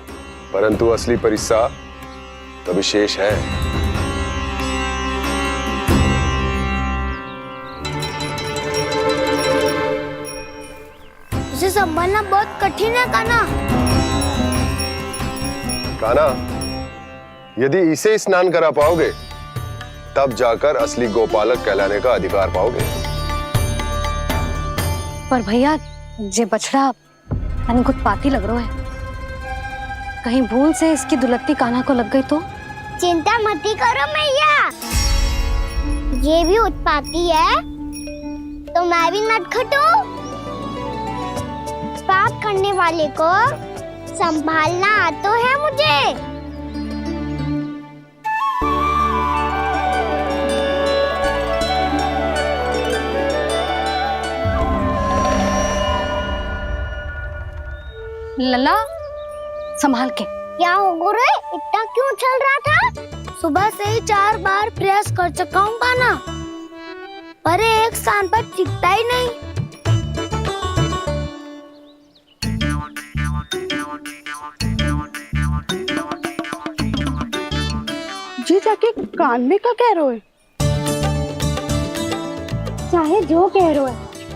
परंतु असली परिस्सा तो विशेष है। उसे संभालना बहुत कठिन है कान्हा। कान्हा, यदि इसे स्नान करा पाओगे तब जाकर असली गोपालक कहलाने का अधिकार पाओगे। पर भैया, ये बछड़ा उत्पाती लग रहा है, कहीं भूल से इसकी दुलत्ती कान्हा को लग गई तो? चिंता मत करो मैया, ये भी उत्पाती है तो मैं भी नटखट हूँ। पाप करने वाले को संभालना आता है मुझे। लला, संभाल के। क्या हो गुरु, इतना क्यों चल रहा था? सुबह से ही 4 बार प्रयास कर चुका हूँ कान्हा, पर एक स्थान पर टिकता ही नहीं। जी जाके कान में क्या कह रहे हो? चाहे जो कह रहे हो,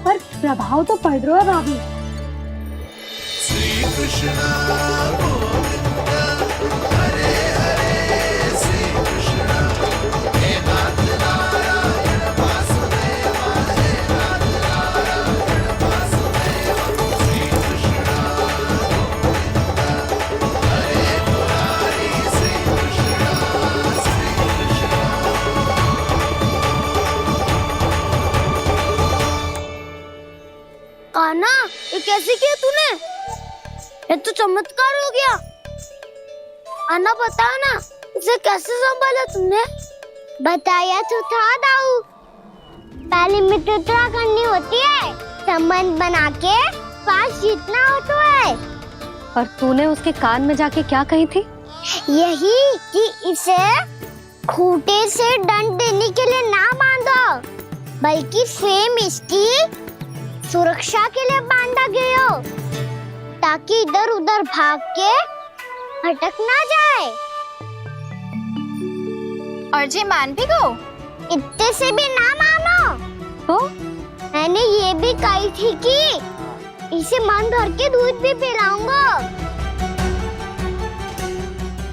पर प्रभाव तो पड़ रहा है भाभी। श्री कृष्ण गोविंद हरे हरे, श्री कृष्ण हे नाथ नारायण वासुदेव, हे नाथ नारायण वासुदेव, श्री कृष्ण गोविंद हरे मुरारी, श्री कृष्ण कान्हा, ये कैसे किया तूने? ये तो चमत्कार हो गया। अन्ना बता ना, इसे कैसे संभाला तुमने? बताया तो था दाऊ, पहले मित्रता करनी होती है, संबंध बना के पास जीतना होता है। और तूने उसके कान में जाके क्या कही थी? यही कि इसे खूंटे से दंड देने के लिए ना बांधो, बल्कि स्वयं इसकी सुरक्षा के लिए बांधा गया हो, ताकि इधर उधर भाग के भटक ना जाए। और जी मान भी गो? इतने से भी ना मानो। तो मैंने ये भी कही थी कि इसे मन भर के दूध भी पिलाऊंगा,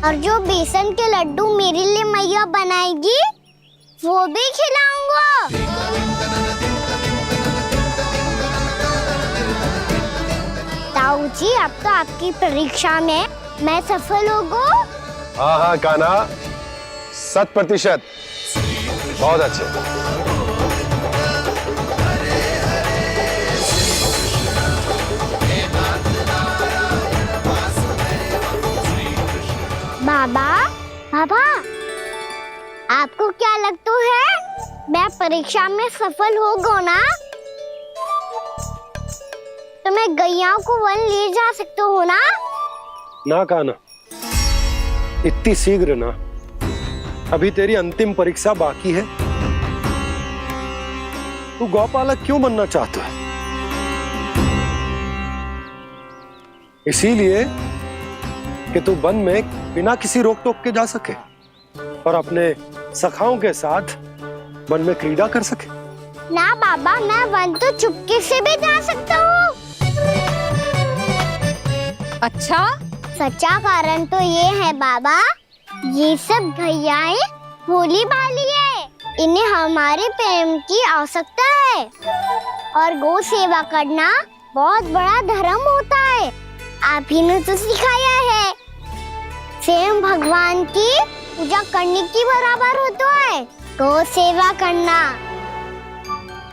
और जो बेसन के लड्डू मेरे लिए मैया बनाएगी वो भी खिलाऊंगा। ताऊ जी, अब तो आपकी परीक्षा में मैं सफल होगा। हाँ हाँ कान्हा, 100%। बहुत अच्छे। बाबा, बाबा, आपको क्या लगता है मैं परीक्षा में सफल होगा ना? तो मैं गैयाओं को वन ले जा सकता हूँ ना? ना कान्हा, इतनी शीघ्र ना, अभी तेरी अंतिम परीक्षा बाकी है। तू गौपालक क्यों बनना चाहता है? इसीलिए कि तू वन में बिना किसी रोक टोक के जा सके और अपने सखाओं के साथ वन में क्रीड़ा कर सके। ना बाबा, मैं वन तो चुपके से भी जा सकता हूँ। अच्छा? सच्चा कारण तो ये है बाबा, ये सब गैयाएं भोली भाली है, इन्हें हमारे प्रेम की आवश्यकता है, और गौ सेवा करना बहुत बड़ा धर्म होता है। आप ही ने तो सिखाया है, स्वयं भगवान की पूजा करने की बराबर होता है गौ सेवा करना।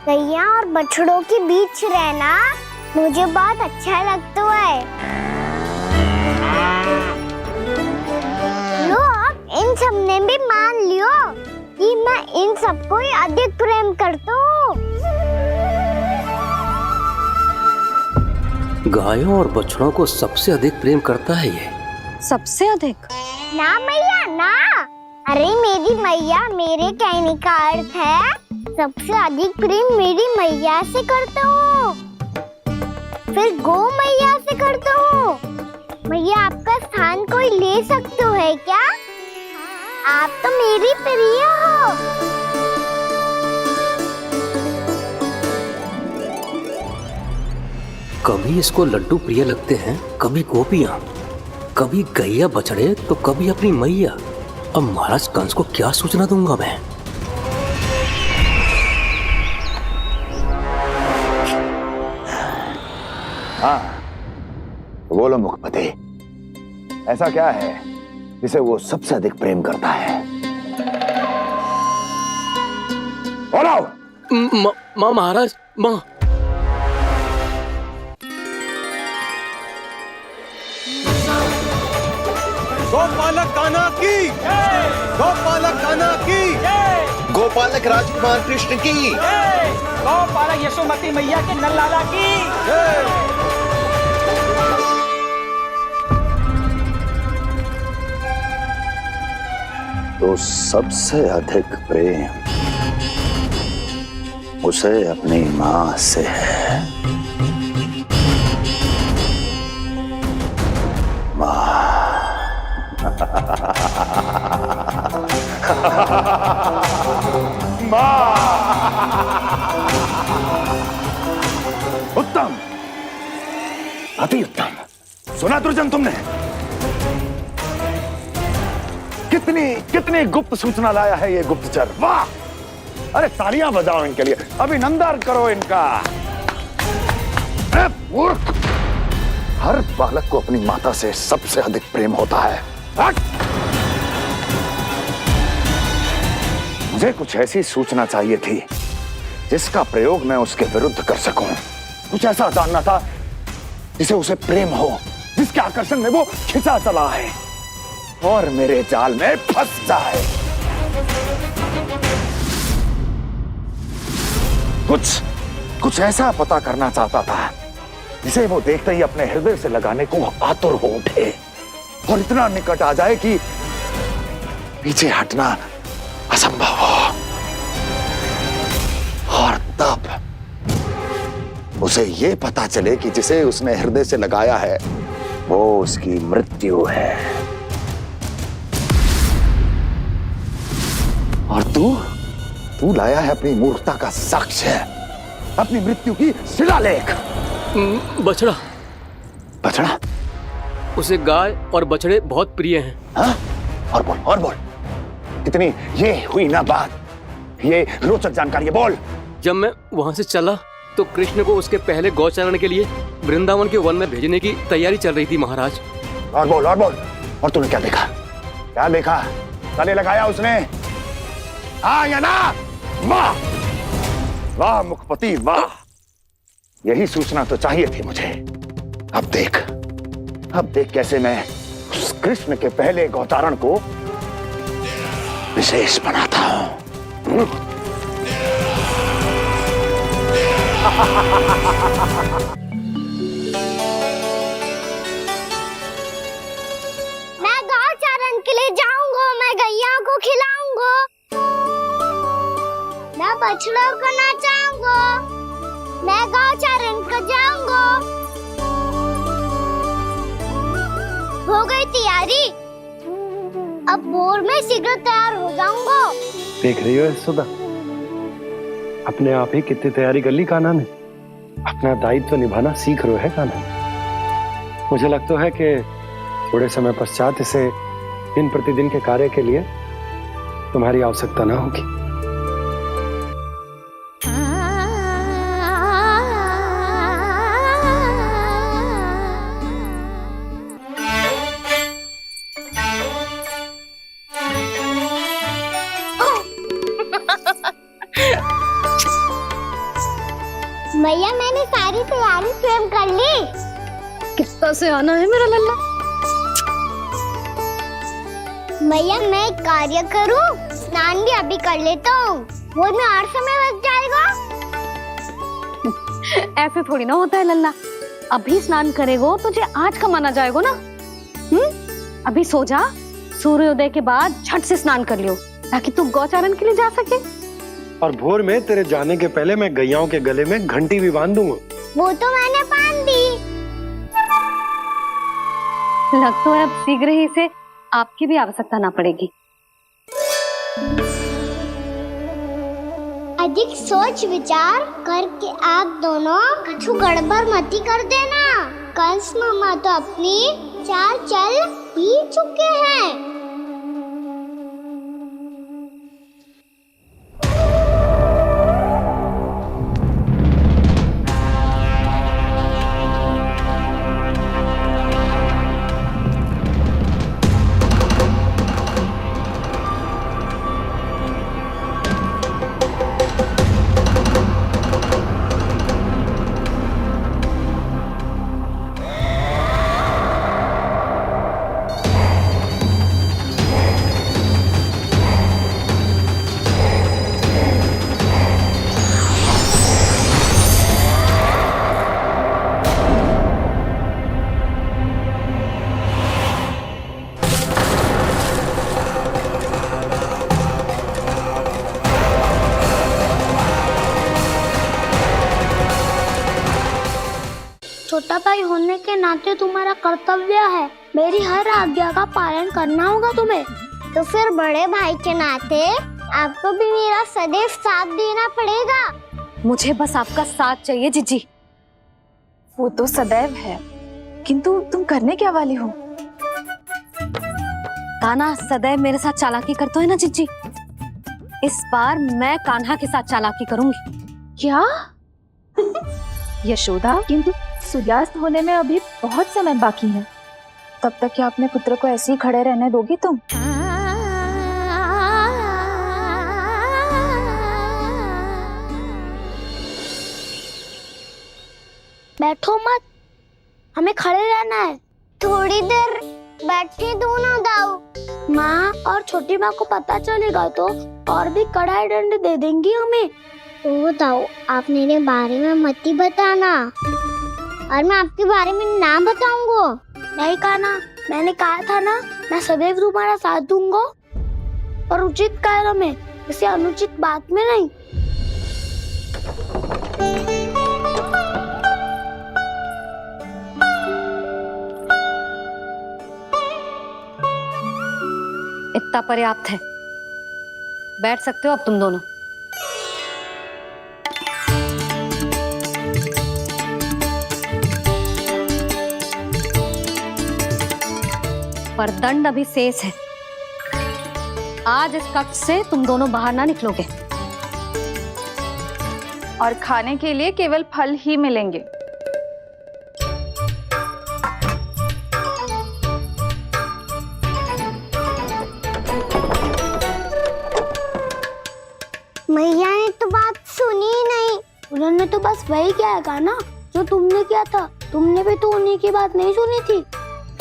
गैया और बछड़ों के बीच रहना मुझे बहुत अच्छा लगता है। लो, आप इन सब ने भी मान लियो कि मैं इन सबको ही अधिक प्रेम करता हूँ। गायों और बछड़ों को सबसे अधिक प्रेम करता है ये। सबसे अधिक? ना मैया ना, अरे मेरी मैया, मेरे कहने का अर्थ है सबसे अधिक प्रेम मेरी मैया से करता हूँ, फिर गौ मैया से करता हूँ। मैया आपका स्थान कोई ले सकते है क्या? आप तो मेरी प्रिय हो। कभी इसको लड्डू प्रिय लगते हैं, कभी गोपियां, कभी गैया बछड़े, तो कभी अपनी मैया। अब महाराज कंस को क्या सूचना दूंगा मैं? हाँ, बोलो मुखपति, ऐसा क्या है जिसे वो सबसे अधिक प्रेम करता है? बोलो। माँ महाराज, माँ। गोपालक कान्हा की, गोपालक कान्हा की, गोपालक राजकुमार कृष्ण की, गोपालक यशोमती मैया के नललाला की। तो सबसे अधिक प्रेम उसे अपनी माँ से है। माँ। उत्तम, अति उत्तम। सुना दुर्जन तुमने? कितनी कितनी गुप्त सूचना लाया है ये गुप्तचर। वाह! अरे तालियां बजाओ इनके लिए, अभिनंदन करो इनका। मूर्ख! हर बालक को अपनी माता से सबसे अधिक प्रेम होता है। मुझे कुछ ऐसी सूचना चाहिए थी जिसका प्रयोग मैं उसके विरुद्ध कर सकूं। कुछ ऐसा जानना था जिसे उसे प्रेम हो, जिसके आकर्षण में वो खिंचा चला है और मेरे जाल में फंस जाए। कुछ ऐसा पता करना चाहता था जिसे वो देखते ही अपने हृदय से लगाने को आतुर हो उठे और इतना निकट आ जाए कि पीछे हटना असंभव हो। और तब उसे ये पता चले कि जिसे उसने हृदय से लगाया है वो उसकी मृत्यु है। और तू लाया है अपनी मूर्खता का साक्ष्य, अपनी मृत्यु की शिलालेख। बछड़ा। बछड़ा? उसे गाय और बछड़े बहुत प्रिय हैं। हाँ? और बोल। इतनी ये हुई ना बात, ये रोचक जानकारी है, बोल। जब मैं वहां से चला तो कृष्ण को उसके पहले गौचारण के लिए वृंदावन के वन में भेजने की तैयारी चल रही थी महाराज। और बोल। और तूने क्या देखा? क्या देखा? गले लगाया उसने? हाँ या ना? वाह वाह मुखपति वाह, यही सूचना तो चाहिए थी मुझे। अब देख कैसे मैं उस कृष्ण के पहले गौचारण को विशेष बनाता हूं। मैं गौचारण के लिए जाऊंगा, मैं गैया को खिलाऊंगा, मैं बछड़ों को नचाऊंगा, मैं गौचारण को जाऊंगा। हो गई तैयारी, अब भोर में शीघ्र तैयार हो जाऊंगा। देख रही हो सुधा, अपने आप ही कितनी तैयारी कर ली कान्हा ने। अपना दायित्व निभाना सीख रहे है कान्हा। मुझे लगता है कि थोड़े समय पश्चात इसे दिन प्रतिदिन के कार्य के लिए तुम्हारी आवश्यकता ना होगी। मैया मैंने सारी तैयारी स्वयं कर ली। कितना से आना है मेरा लल्ला? मैया मैं एक कार्य करूं, स्नान भी अभी कर लेता हूँ, वो में और समय लग जाएगा। ऐसे थोड़ी ना होता है लल्ला, अभी स्नान करेगो तुझे आज का माना जाएगा ना। अभी सो जा, सूर्योदय के बाद झट से स्नान कर लियो ताकि तू गौचारण के लिए जा सके। और भोर में तेरे जाने के पहले मैं गैयाओं के गले में घंटी भी बांध दूंगा। वो तो मैंने बांध दी। लग तो है अब शीघ्र ही से आपकी भी आवश्यकता ना पड़ेगी। अधिक सोच विचार करके आप दोनों कछु गड़बड़ मती कर देना। कंस मामा तो अपनी चाल चल ही चुके हैं। छोटा भाई होने के नाते तुम्हारा कर्तव्य है, मेरी हर आज्ञा का पालन करना होगा तुम्हें। तो फिर बड़े भाई के नाते आपको भी मेरा सदैव साथ देना पड़ेगा। मुझे बस आपका साथ चाहिए जीजी। वो तो सदैव है, किंतु तुम करने क्या वाली हो? कान्हा सदैव मेरे साथ चालाकी करते है ना जीजी, इस बार मैं कान्हा के साथ चालाकी करूंगी। क्या? यशोदा, किंतु सूर्यास्त होने में अभी बहुत समय बाकी है, तब तक क्या अपने पुत्र को ऐसे ही खड़े रहने दोगी तुम? बैठो मत, हमें खड़े रहना है। थोड़ी देर बैठे दोनों दाऊ। माँ और छोटी माँ को पता चलेगा तो और भी कड़ा दंड दे देंगी हमें। ओ दाऊ, आप मेरे बारे में मत ही बताना और मैं आपके बारे में ना बताऊंगा। नहीं कान्हा, मैंने कहा था ना, मैं सदैव तुम्हारा साथ दूंगा और उचित कार्य में, किसी अनुचित बात में नहीं। इतना पर्याप्त है, बैठ सकते हो अब तुम दोनों। पर दंड अभी शेष है। आज इस कक्ष से तुम दोनों बाहर ना निकलोगे और खाने के लिए केवल फल ही मिलेंगे। मैया ने तो बात सुनी ही नहीं। उन्होंने तो बस वही कहा ना जो तुमने किया था। तुमने भी तो उन्हीं की बात नहीं सुनी थी।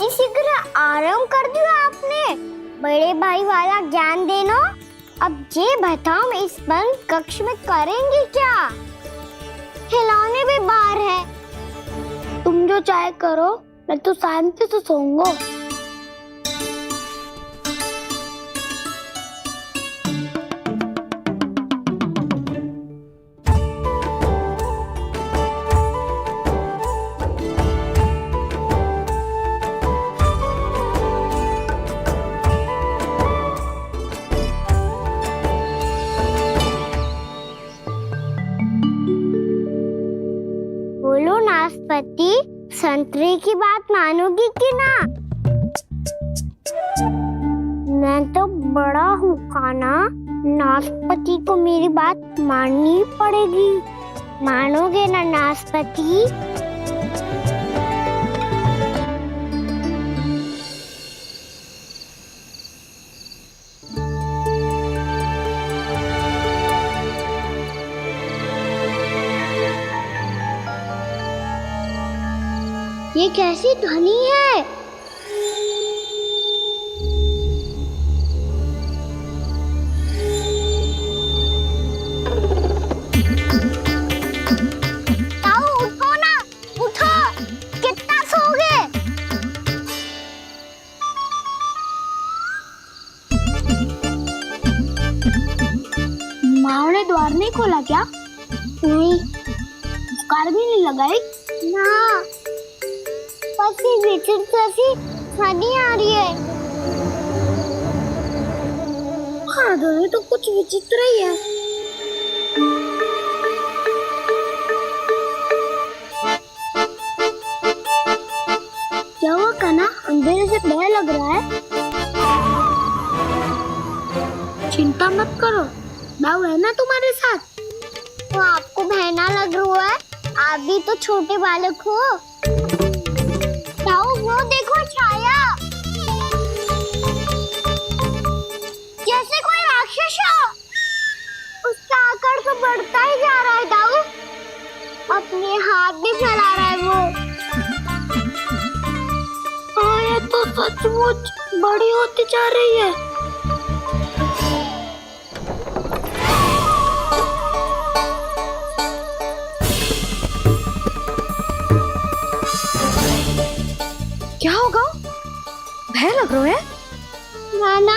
शीघ्र आराम कर दिया आपने। बड़े भाई वाला ज्ञान देना। अब ये बताओ, इस बंद कक्ष में करेंगे क्या? खिलौने भी बाहर है। तुम जो चाहे करो, मैं तो शांति से सोऊंगा। बोलो नाशपाती, संतरे की बात मानोगी कि ना? मैं तो बड़ा हूँ कान्हा, नाशपाती को मेरी बात माननी पड़ेगी। मानोगे ना नाशपाती? ये कैसी ध्वनि है? ताऊ, उठो ना, उठो। माँ ने द्वार नहीं खोला क्या? नहीं। कार भी नहीं लगाई? ना। बस ये विचित्र सी शादी आ रही है। हाँ, दोनों तो कुछ विचित्र ही है। क्या हुआ कान्हा? अंधेरे से डर लग रहा है। चिंता मत करो, दाऊ है ना तुम्हारे साथ। तो आपको बहना लग रहा है, आप भी तो छोटे बालक हो। दाऊ वो देखो छाया, जैसे कोई राक्षस हो। उसका आकार तो बढ़ता ही जा रहा है दाऊ, अपने हाथ भी फैला रहा है वो। हाँ, ये तो सचमुच बड़ी होती जा रही है। क्या होगा? भय लग रहा है? नाना,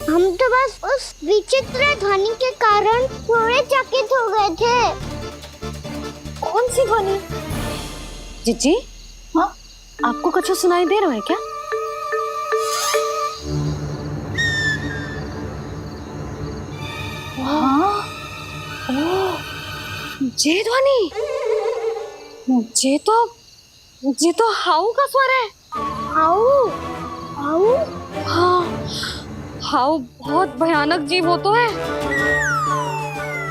हम तो बस उस विचित्र ध्वनि के कारण थोड़े चकित हो गए थे। कौन सी ध्वनि? जीजी, हाँ, आपको कुछ सुनाई दे रहा है क्या? हाँ, ओह, ये ध्वनि, ये तो हाउ का स्वर है। हाउ? हाउ? हाँ, हाउ बहुत भयानक जीव हो तो है।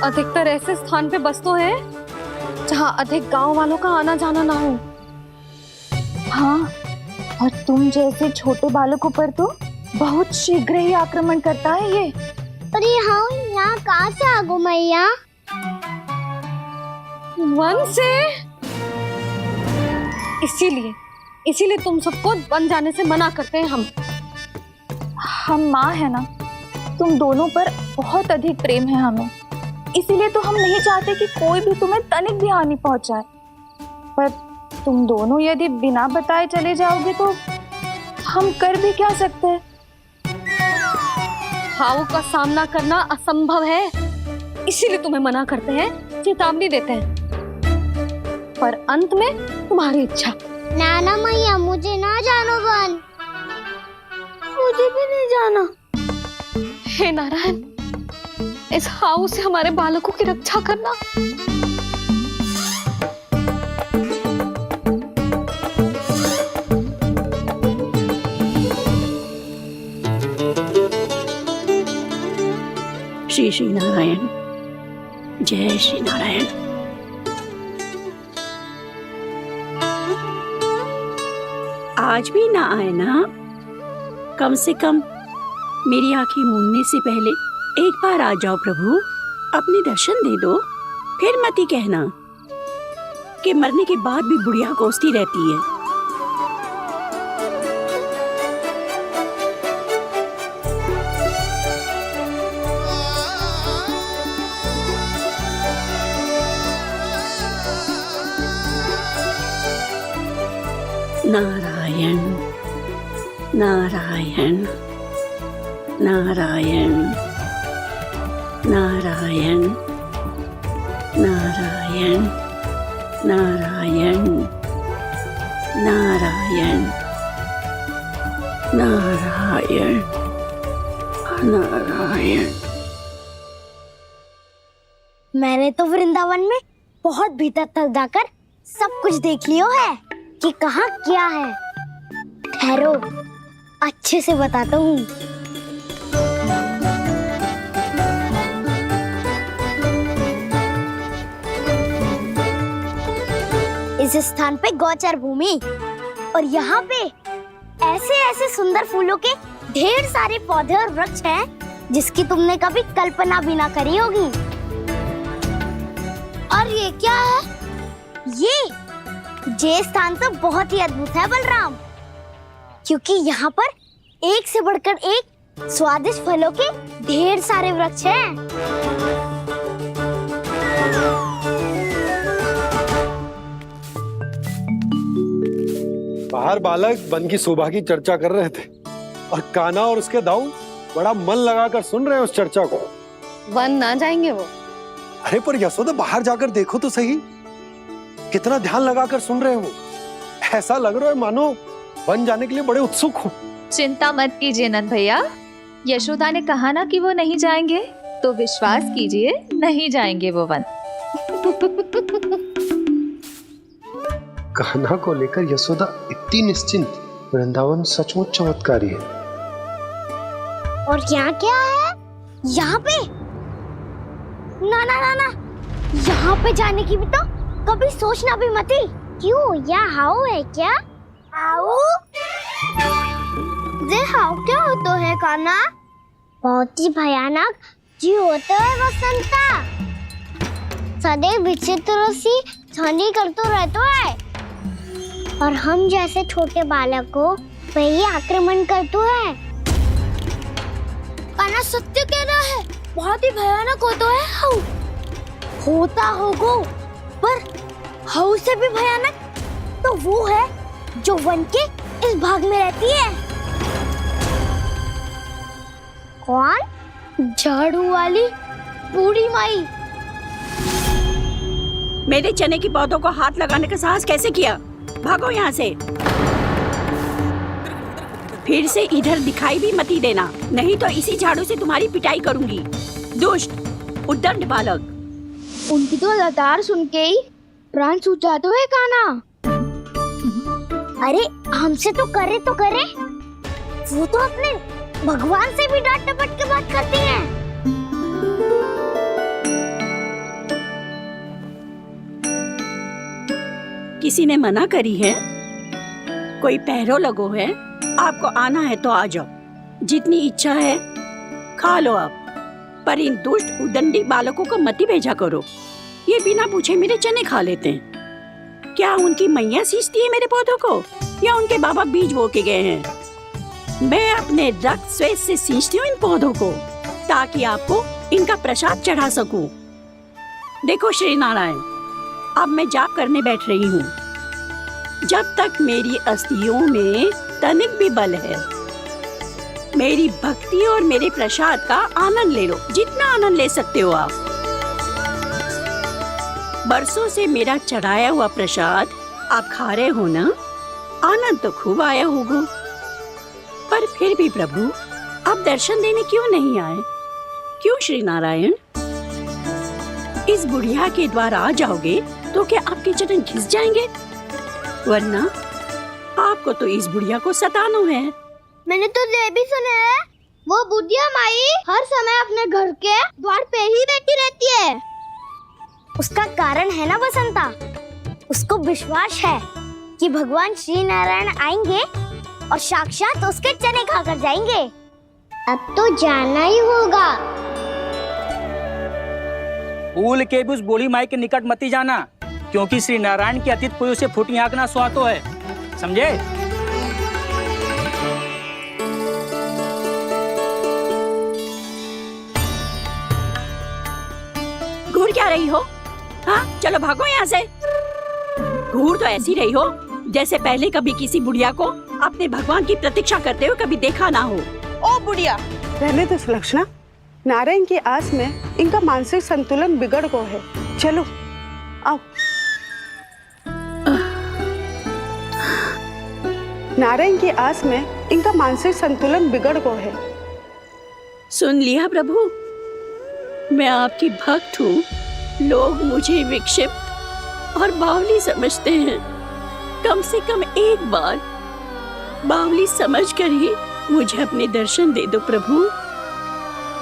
अधिकतर ऐसे स्थान पे बसते हैं जहाँ अधिक गांव वालों का आना जाना ना हो। हाँ, और तुम जैसे छोटे बालकों पर तो बहुत शीघ्र ही आक्रमण करता है ये। पर ये हाउ यहाँ कहाँ से आ गो मैया? वन से। इसीलिए तुम सबको वन जाने से मना करते हैं हम माँ है ना, तुम दोनों पर बहुत अधिक प्रेम है हमें, इसीलिए तो हम नहीं चाहते कि कोई भी तुम्हें तनिक भी हानि पहुंचाए। पर तुम दोनों यदि बिना बताए चले जाओगे तो हम कर भी क्या सकते हैं? हाउ का सामना करना असंभव है, इसीलिए तुम्हें मना करते हैं, चेतावनी देते हैं। पर अंत में तुम्हारी इच्छा। नाना मैया, मुझे ना जानो वन। मुझे भी नहीं जाना। हे नारायण, इस हाउ से हमारे बालकों की रक्षा करना। श्री श्री नारायण, जय श्री नारायण। आज भी ना आए ना? कम से कम मेरी आंखें मूंदने से पहले एक बार आ जाओ प्रभु, अपने दर्शन दे दो। फिर मत ही कहना कि मरने के बाद भी बुढ़िया कोसती रहती है। नारायण नारायण नारायण नारायण नारायण नारायण नारायण नारायण नारायण। मैंने तो वृंदावन में बहुत भीतर तक जाकर सब कुछ देख लियो है कि कहाँ क्या है। ठहरो, अच्छे से बताता हूँ। इस स्थान पे गोचर भूमि और यहाँ पे ऐसे ऐसे सुंदर फूलों के ढेर सारे पौधे और वृक्ष हैं जिसकी तुमने कभी कल्पना भी ना करी होगी। और ये क्या है? ये स्थान तो बहुत ही अद्भुत है बलराम, क्योंकि यहाँ पर एक से बढ़कर एक स्वादिष्ट फलों के ढेर सारे वृक्ष हैं। बाहर बालक वन की शोभा की चर्चा कर रहे थे और कान्हा और उसके दाऊ बड़ा मन लगाकर सुन रहे हैं उस चर्चा को। वन ना जाएंगे वो। अरे पर यशोदा बाहर जाकर देखो तो सही, कितना ध्यान लगाकर सुन रहे हो। ऐसा लग रहा है मानो वन जाने के लिए बड़े उत्सुक हो। चिंता मत कीजिए नंद भैया, यशोदा ने कहा ना कि वो नहीं जाएंगे, तो विश्वास कीजिए नहीं जाएंगे वो वन। कान्हा को लेकर यशोदा इतनी निश्चिंत, वृंदावन सचमुच चमत्कारी है। और यहाँ क्या है? यहाँ पे? ना ना ना ना, यहाँ पे जाने की भी तो कभी सोचना भी मत ही। क्यों, यहाँ हाउ है क्या? हाउ? ये हाउ क्या होता है कान्हा? बहुत ही भयानक जी होता है वसंता। सदैव विचित्र सी ध्वनि करते रहता है और हम जैसे छोटे बालक को वही आक्रमण करता है। कान्हा सत्य कह रहा है, बहुत ही भयानक होता है हाउ। होता होगा, पर हाउ से भी भयानक तो वो है जो वन के इस भाग में रहती है। कौन? झाड़ू वाली बूढ़ी माई। मेरे चने की पौधों को हाथ लगाने का साहस कैसे किया? भागो यहाँ से। फिर से इधर दिखाई भी मत ही देना, नहीं तो इसी झाड़ू से तुम्हारी पिटाई करूंगी। दुष्ट उद्दंड बालक। उनकी तो लतार सुन के ही प्राण सूझ जाते हैं कान्हा। अरे हमसे तो करे, वो तो अपने भगवान से भी डांट डपट के बात करती हैं। किसी ने मना करी है? कोई पहरो लगो है? आपको आना है तो आ जाओ, जितनी इच्छा है खा लो आप, पर इन दुष्ट उदंडी बालकों को मत ही भेजा करो। ये बिना पूछे मेरे चने खा लेते हैं। क्या उनकी मैया सींचती है मेरे पौधों को, या उनके बाबा बीज बो के गए हैं? मैं अपने रक्त स्वेद से सींचती हूँ इन पौधों को, ताकि आपको इनका प्रसाद चढ़ा सकूं। देखो श्री नारायण, अब मैं जाप करने बैठ रही हूँ। जब तक मेरी अस्थियों में तनिक भी बल है, मेरी भक्ति और मेरे प्रसाद का आनंद ले लो, जितना आनंद ले सकते हो आप। बरसों से मेरा चढ़ाया हुआ प्रसाद आप खा रहे हो ना, आनंद तो खूब आया होगा। पर फिर भी प्रभु, आप दर्शन देने क्यों नहीं आए? क्यों श्री नारायण? इस बुढ़िया के द्वार आ जाओगे तो क्या आपके चरण घिस जाएंगे? वरना आपको तो इस बुढ़िया को सताना है। मैंने तो ये भी सुना है, वो बुढ़िया माई हर समय अपने घर के द्वार पे ही बैठी रहती है। उसका कारण है ना बसंता, उसको विश्वास है कि भगवान श्री नारायण आएंगे और साक्षात उसके चने खाकर जाएंगे। अब तो जाना ही होगा। भूल के भी उस बूढ़ी माई के निकट मत ही जाना, क्योंकि श्री नारायण की अतीत पुरुष से फूटी आंकना स्वातो है, समझे? घूर क्या रही हो? हाँ, चलो भागो यहाँ से। घूर तो ऐसी रही हो जैसे पहले कभी किसी बुढ़िया को अपने भगवान की प्रतीक्षा करते हुए कभी देखा ना हो। ओ बुढ़िया, रहने दो सुलक्षणा। नारायण की आस में इनका मानसिक संतुलन बिगड़ गया है। चलो आओ। नारायण की आस में इनका मानसिक संतुलन बिगड़ गया है। सुन लिया प्रभु, मैं आपकी भक्त हूँ। लोग मुझे विक्षिप्त और बावली समझते हैं। कम से कम एक बार बावली समझकर ही मुझे अपने दर्शन दे दो प्रभु।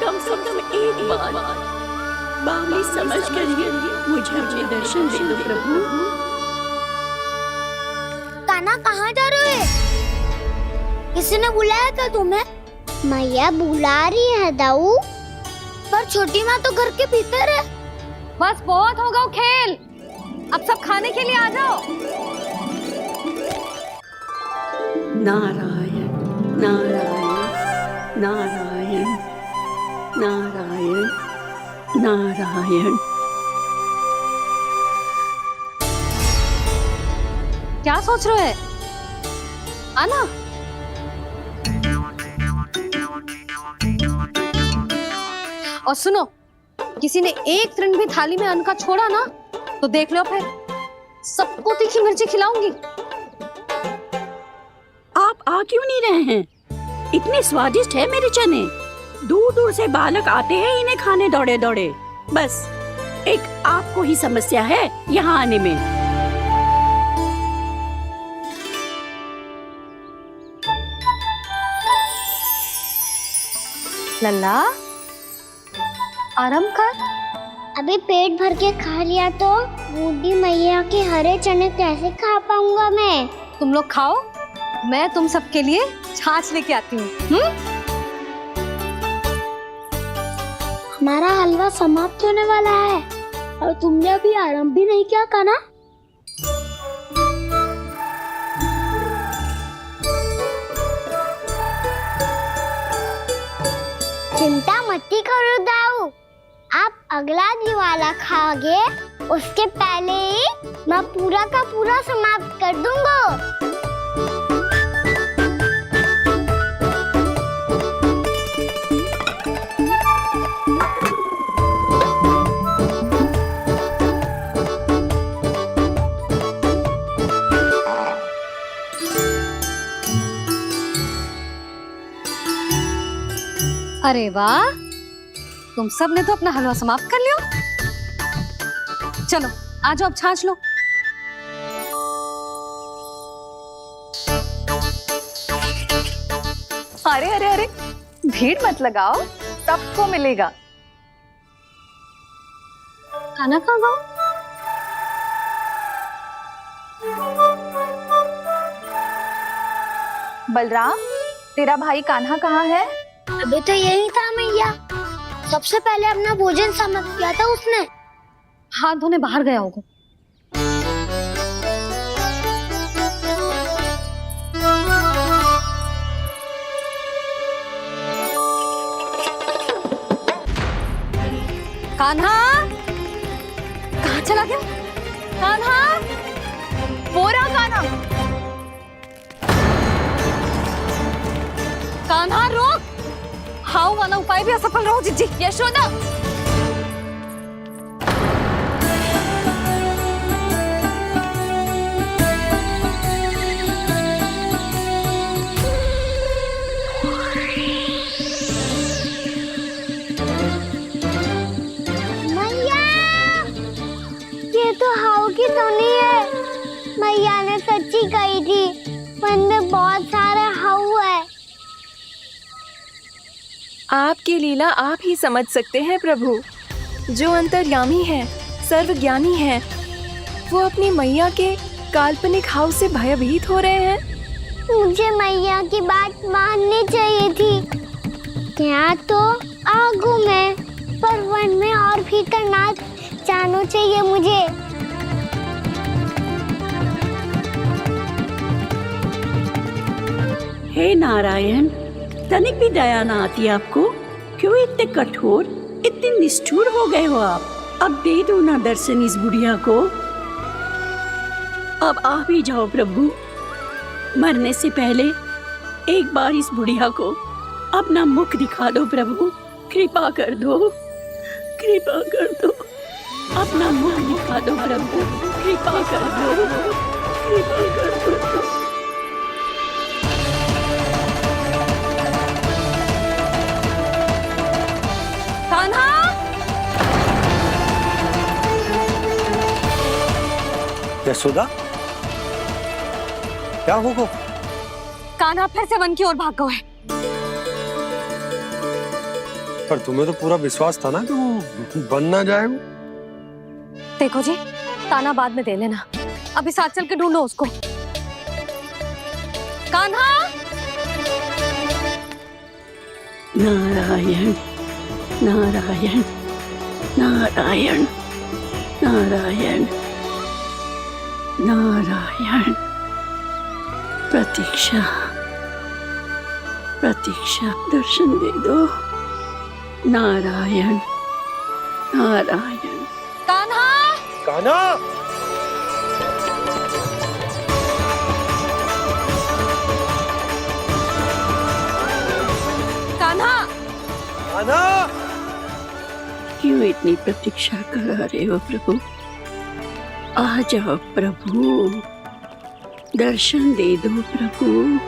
कम से कम एक बार बावली समझकर ही मुझे अपने दर्शन दे दो प्रभु। कान्हा कहाँ जा रहे हो? किसी ने बुलाया था तुम्हें? मैया बुला रही है दाऊ। पर छोटी माँ तो घर के भीतर है। बस बहुत होगा खेल, अब सब खाने के लिए आ जाओ। नारायण नारायण नारायण नारायण नारायण। क्या सोच रहे हैं? आना। और सुनो, किसी ने एक तृण भी थाली में अन्न का छोड़ा ना तो देख लो फिर सबको तीखी मिर्ची खिलाऊंगी। आप आ क्यों नहीं रहे हैं? इतने स्वादिष्ट है मेरे चने। दूर दूर से बालक आते हैं इन्हें खाने दौड़े दौड़े। बस एक आपको ही समस्या है यहाँ आने में। लल्ला आराम कर। अभी पेट भर के खा लिया तो बूढ़ी मैया के हरे चने कैसे खा पाऊंगा मैं? तुम लोग खाओ, मैं तुम सबके लिए छाछ लेके आती हूँ। हमारा हलवा समाप्त होने वाला है और तुमने अभी आराम भी नहीं किया कान्हा। चिंता मत करो दाऊ, आप अगला दिवाला खाओगे उसके पहले ही मैं पूरा का पूरा समाप्त कर दूंगा। अरे वाह, तुम सब ने तो अपना हलवा समाप्त कर लियो। चलो आ जाओ, अब छाछ लो। अरे अरे अरे, भीड़ मत लगाओ, सबको मिलेगा। खाना खा गो। बलराम, तेरा भाई कान्हा कहाँ है? अभी तो यही था मैया, सबसे पहले अपना भोजन समाप्त किया था उसने। हाथ धोने बाहर गया होगा। कान्हा कहाँ चला गया? कान्हा, वो रहा कान्हा। कान्हा रोक, हाउ वाला उपाय भी असफल रहो जिज्जी। यशोदा, मैया, ये तो हाउ की धुनी है। मैया ने सच्ची कही थी, वन में बहुत सारे हाउ है। आपकी लीला आप ही समझ सकते हैं प्रभु। जो अंतर्यामी है, सर्वज्ञानी है, वो अपनी मैया के काल्पनिक हाव से भयभीत हो रहे हैं। मुझे मैया की बात माननी चाहिए थी। यहाँ तो आगू में, पर वन में और भीतर ना जाना चाहिए मुझे। हे नारायण, तनिक भी दया ना आती आपको? क्यों इतने कठोर, इतने निष्ठुर हो गए हो आप? अब दे दो ना दर्शन इस बुढ़िया को। अब आ भी जाओ प्रभु। मरने से पहले एक बार इस बुढ़िया को अपना मुख दिखा दो प्रभु। कृपा कर दो, कृपा कर दो। अपना मुख दिखा दो प्रभु, कृपा कर दो, कृपा कर दो। यशोदा, क्या होगा? कान्हा फिर से वन की ओर भाग गए। पर तुम्हें तो पूरा विश्वास था ना कि वो बन ना जाए। देखो जी, ताना बाद में दे लेना, अभी साथ चल के ढूंढो उसको। कान्हा, नारायण नारायण नारायण नारायण नारायण। प्रतीक्षा प्रतीक्षा, दर्शन दे दो। नारायण नारायण। कान्हा, कान्हा, कान्हा, कान्हा। क्यों इतनी प्रतीक्षा करा रहे हो प्रभु? आ जाओ प्रभु, दर्शन दे दो प्रभु।